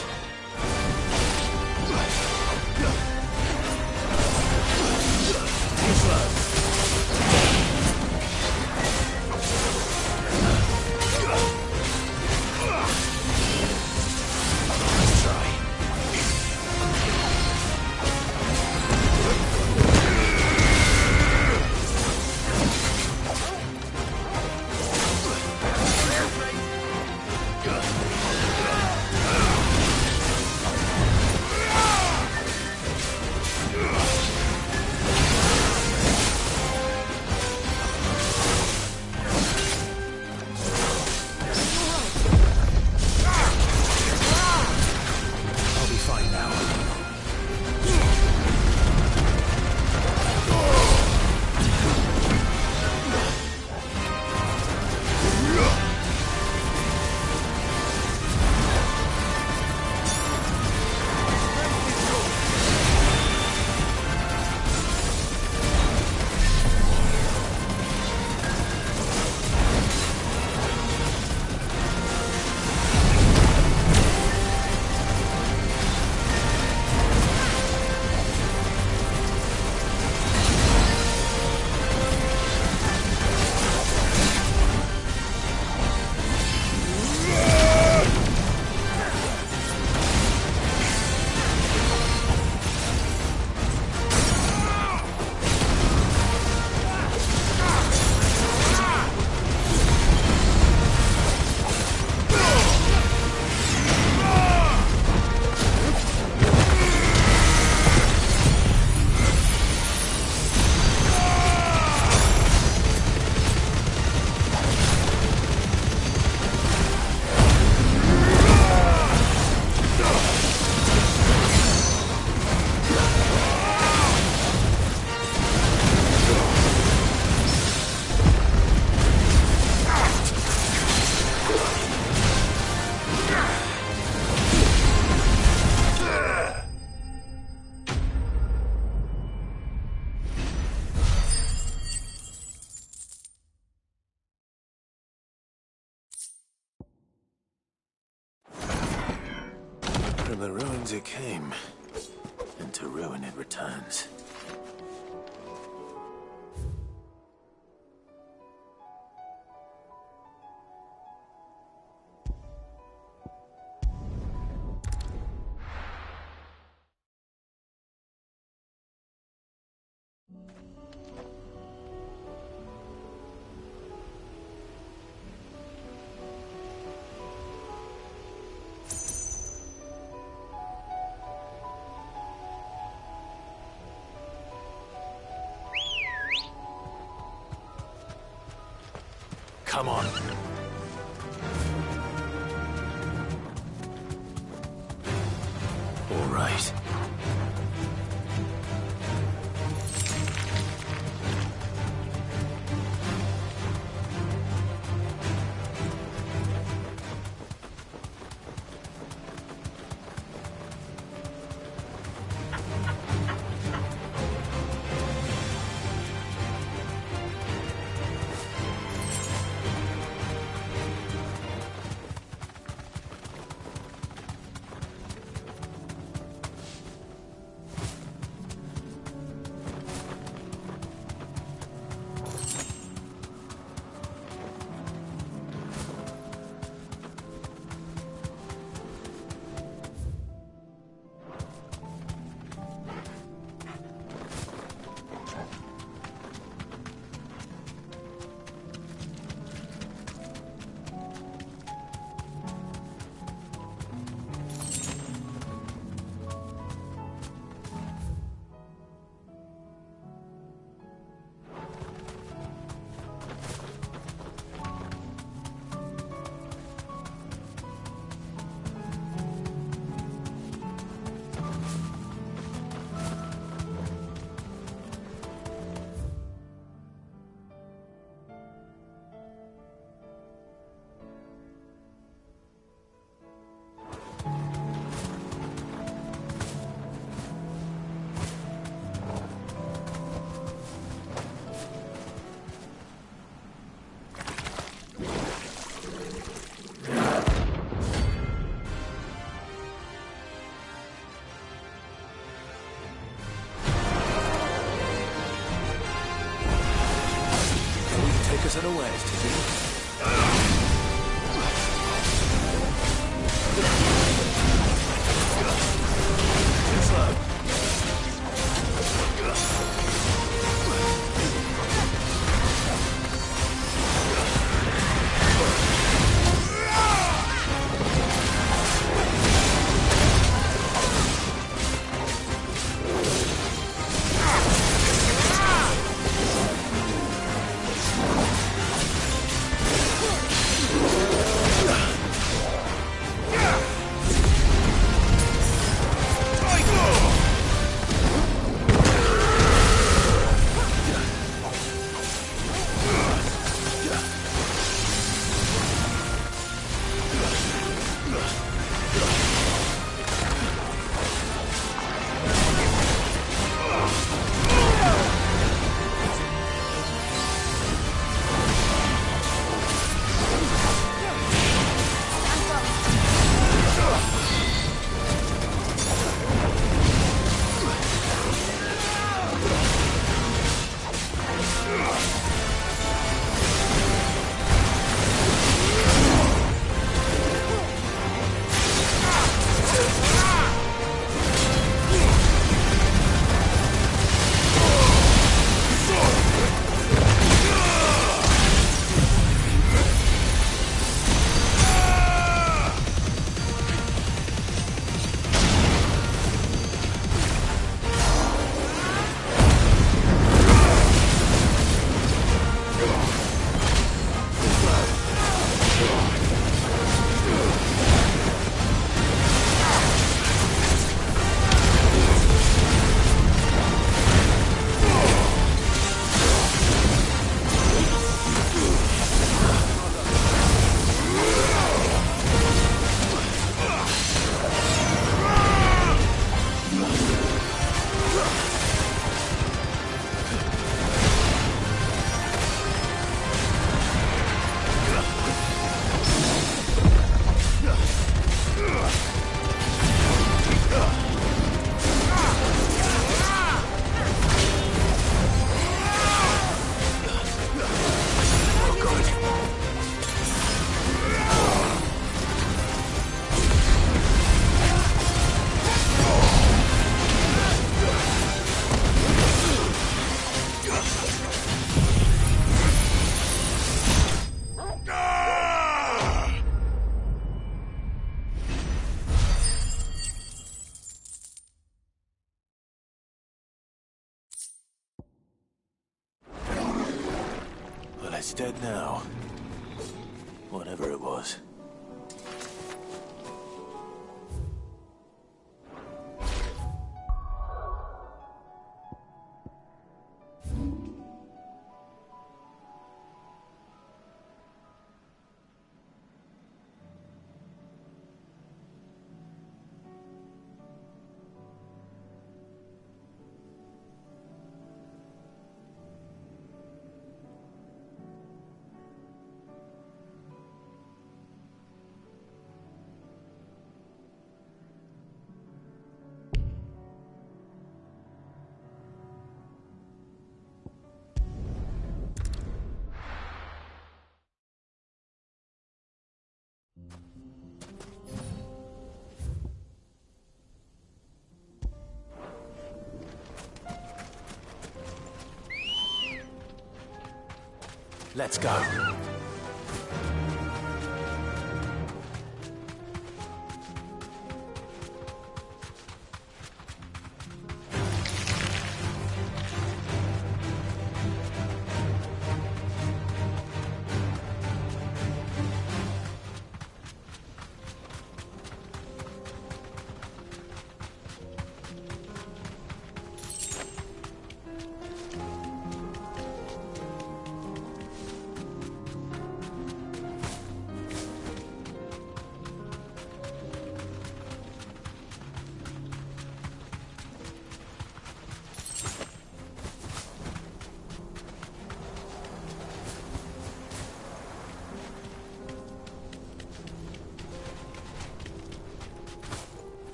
[SPEAKER 15] Too slow.
[SPEAKER 1] From the ruins it came, and to ruin it returns.
[SPEAKER 15] Come on.
[SPEAKER 1] All right.
[SPEAKER 15] dead now. Whatever it was. Let's go.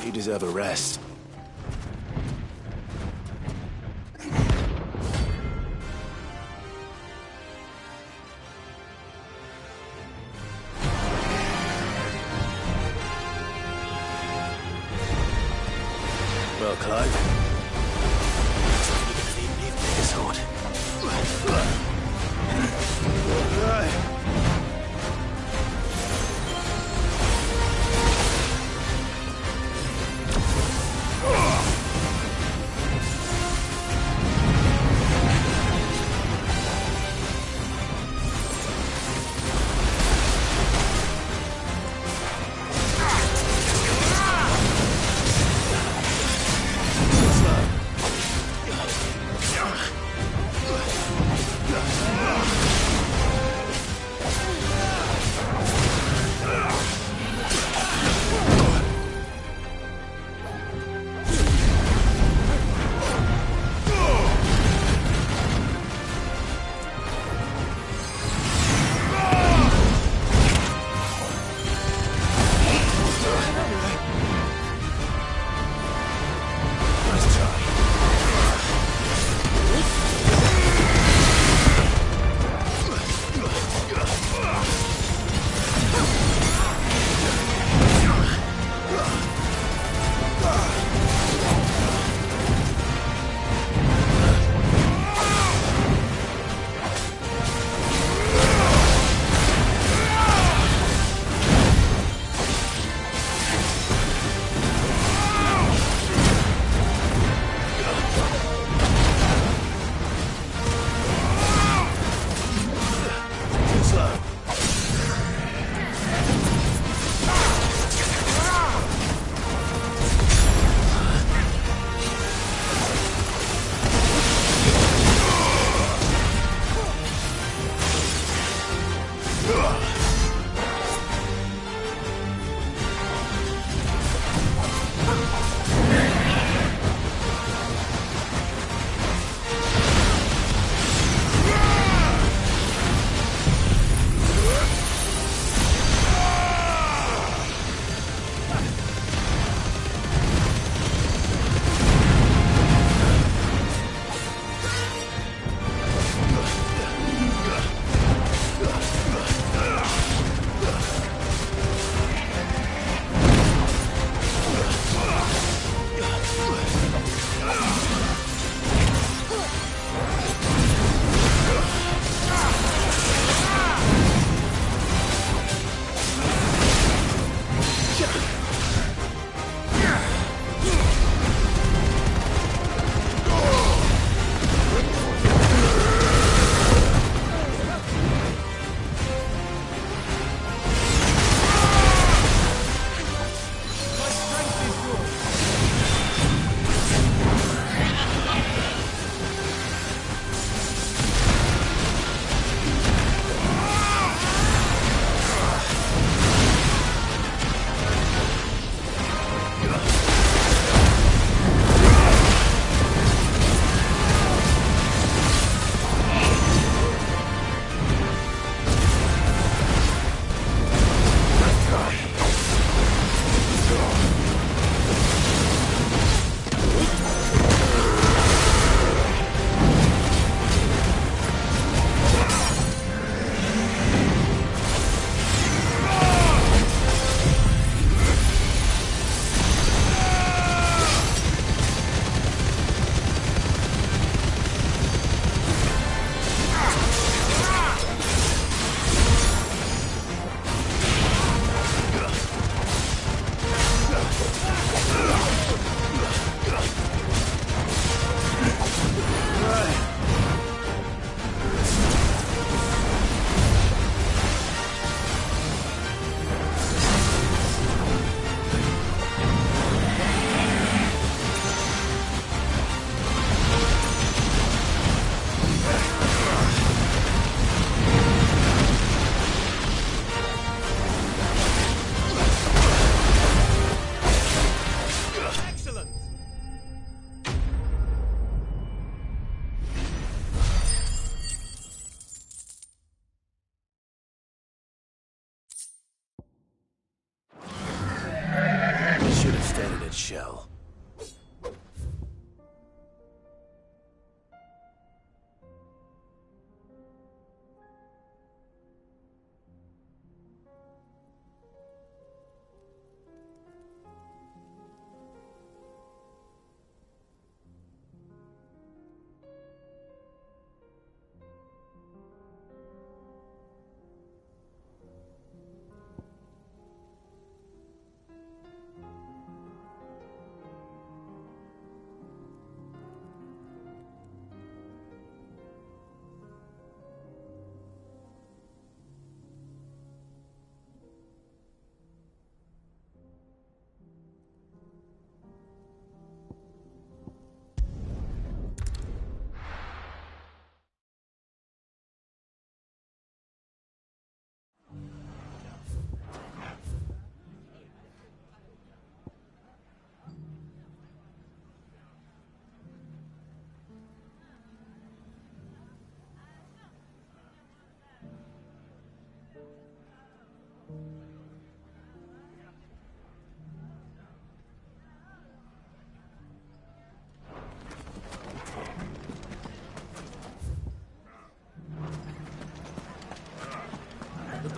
[SPEAKER 15] You deserve a rest. Well, Clive, looks like you're gonna need an even bigger sword.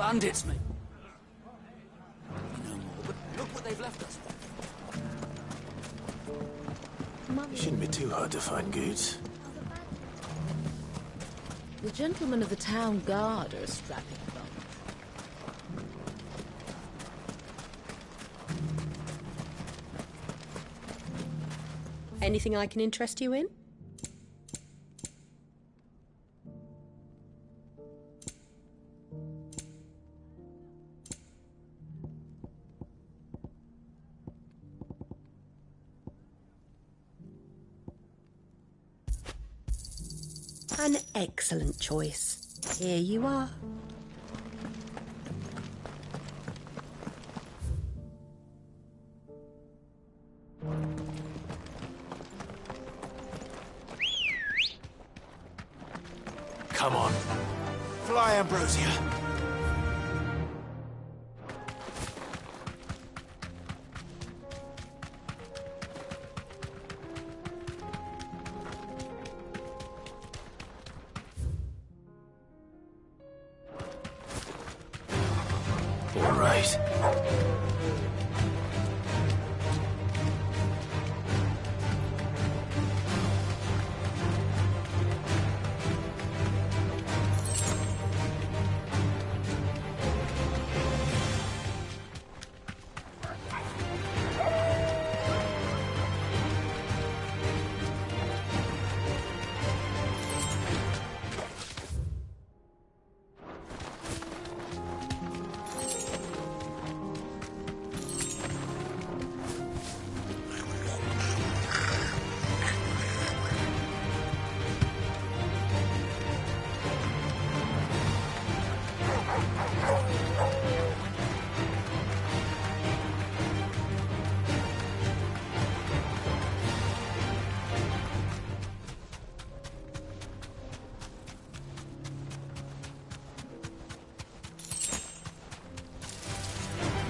[SPEAKER 15] bandits, mate. We know more, but look what they've left us.
[SPEAKER 1] It shouldn't be too hard to find goods.
[SPEAKER 22] The gentlemen of the town guard are a strapping bunch.
[SPEAKER 14] Anything I can interest you in? An excellent choice. Here you are.
[SPEAKER 1] Come on.
[SPEAKER 6] Fly, Ambrosia.
[SPEAKER 1] All right.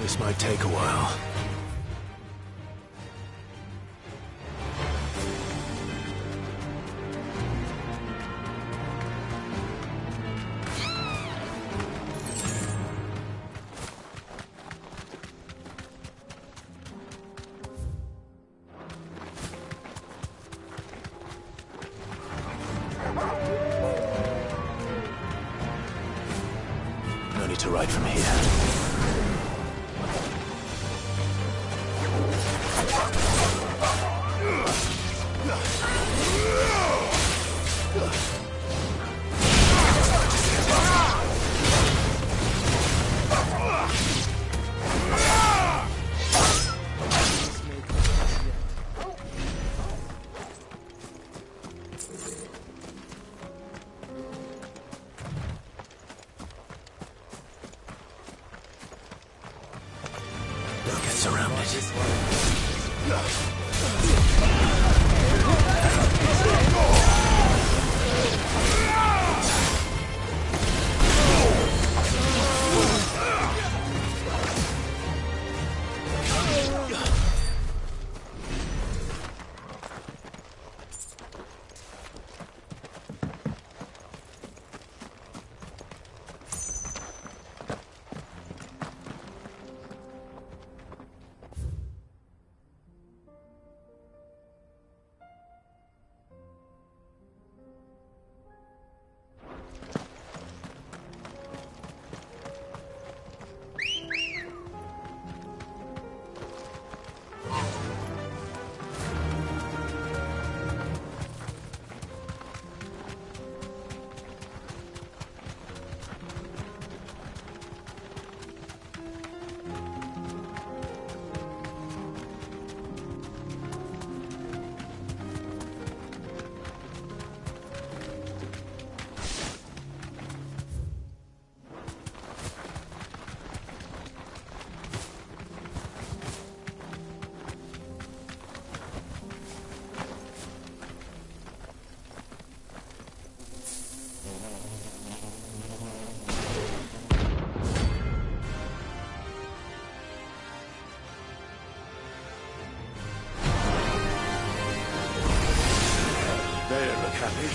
[SPEAKER 1] This might take a while. No need to ride from here. They'll get surrounded.
[SPEAKER 23] They don't look happy.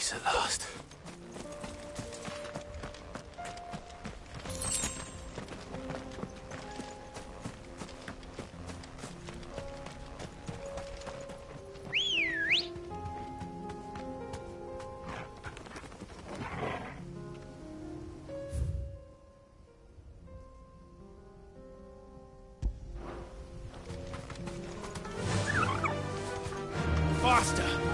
[SPEAKER 15] Peace at last.
[SPEAKER 7] Faster!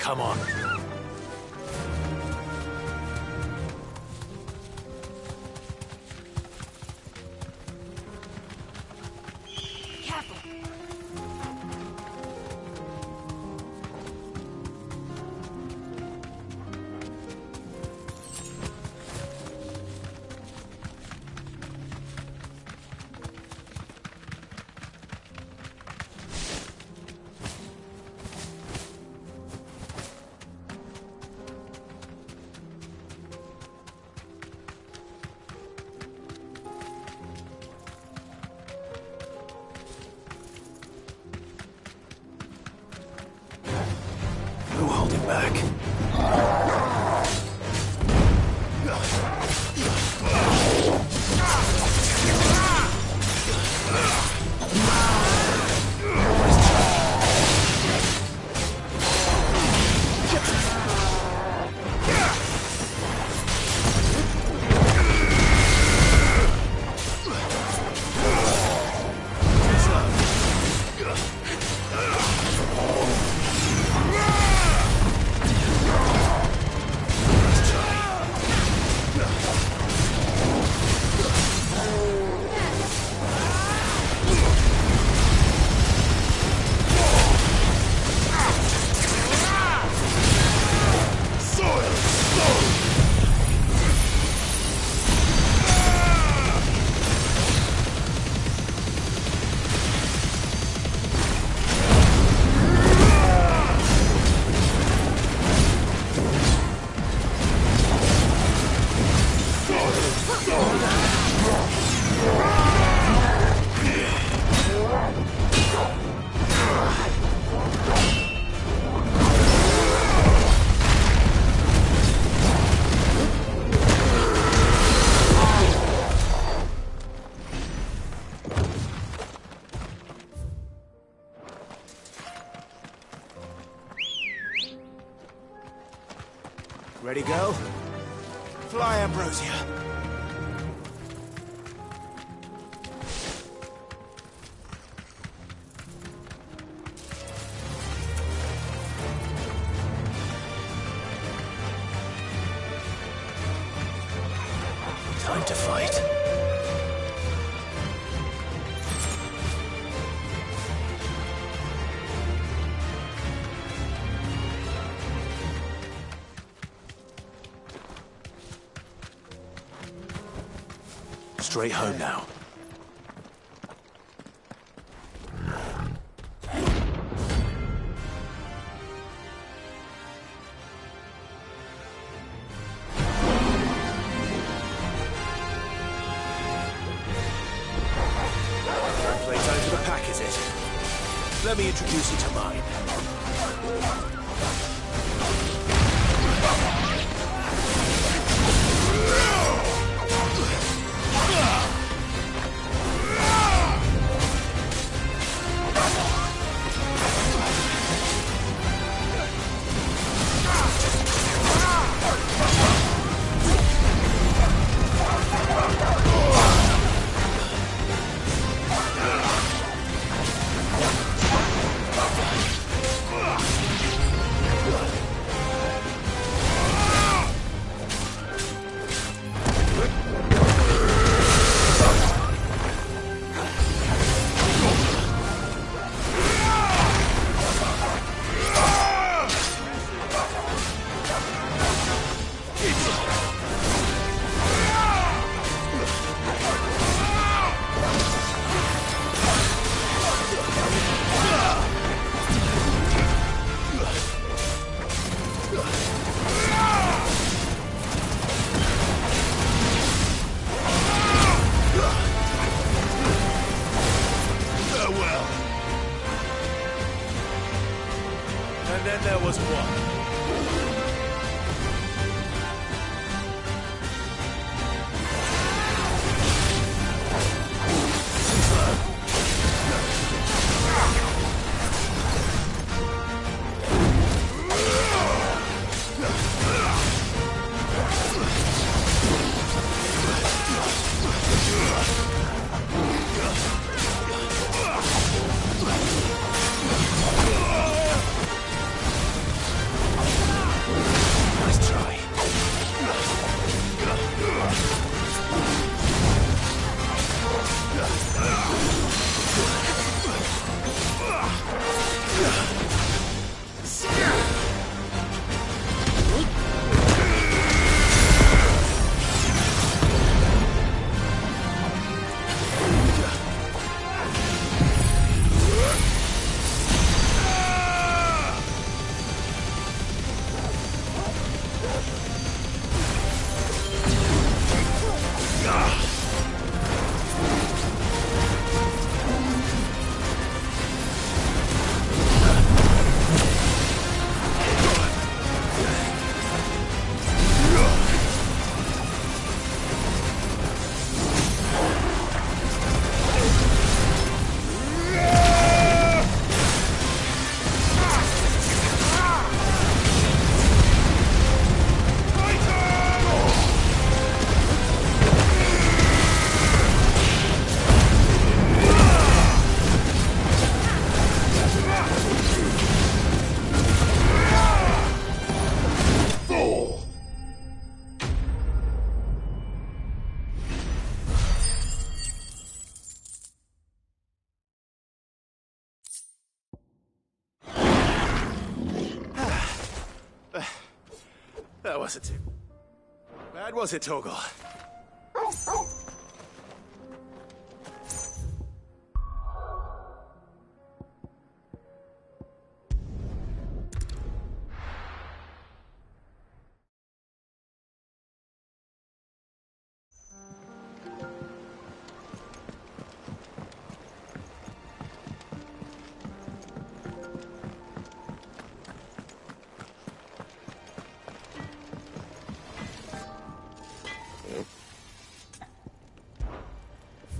[SPEAKER 15] Come on.
[SPEAKER 17] Careful.
[SPEAKER 2] Ready, girl? Fly, Ambrosia.
[SPEAKER 15] Time to fight. Straight home now. Playtime for the pack, is it? Let me introduce you to mine. And then there was one. That wasn't too bad, was it, Torgal?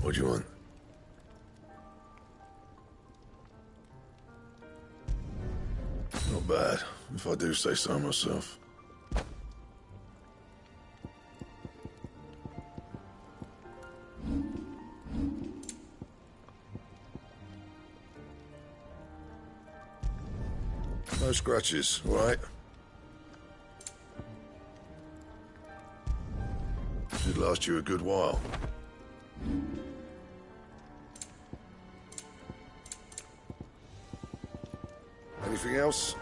[SPEAKER 23] What do you want? Not bad, if I do say so myself.
[SPEAKER 16] No scratches, all right? Should last you a good while. Anything else?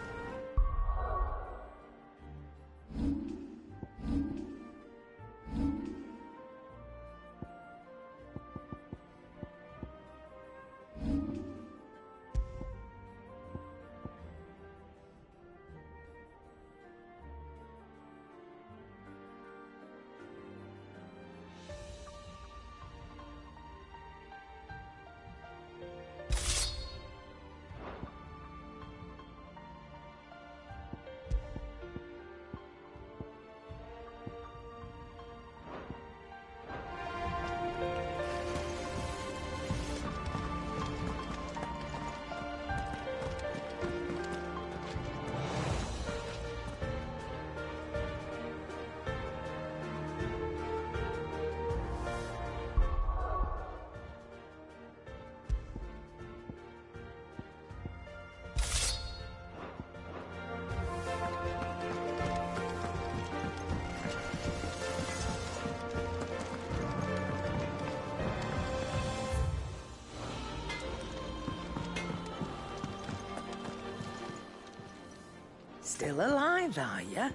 [SPEAKER 10] Still alive, are ya?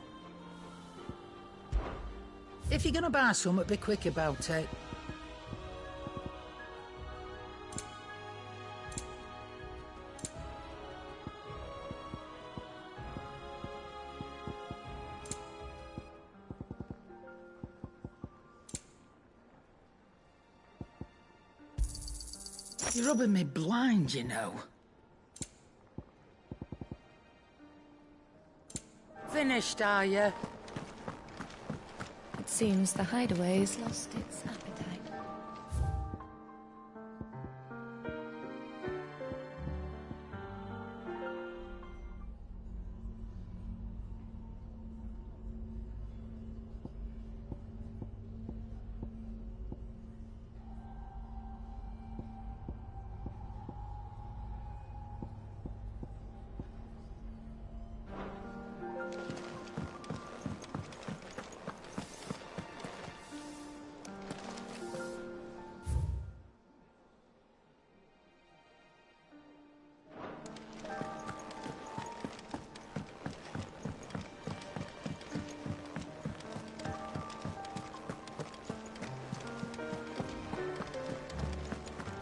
[SPEAKER 10] If you're gonna buy something, be quick about it. You're rubbing me blind, you know. Finished, are you?
[SPEAKER 22] It seems the hideaway's lost its appetite.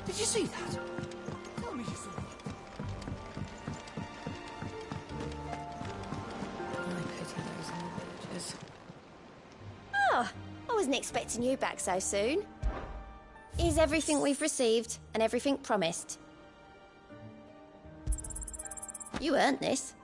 [SPEAKER 10] Did you see that? Tell me you saw it.
[SPEAKER 22] I pity those in the villages.
[SPEAKER 18] Oh, I wasn't expecting you back so soon. Here's everything we've received and everything promised. You earned this.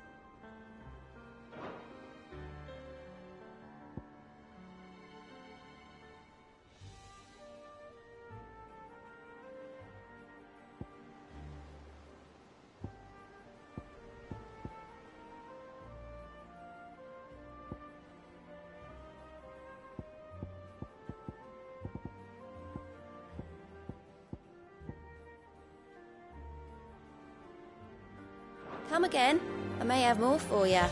[SPEAKER 18] Come again. I may have more for you.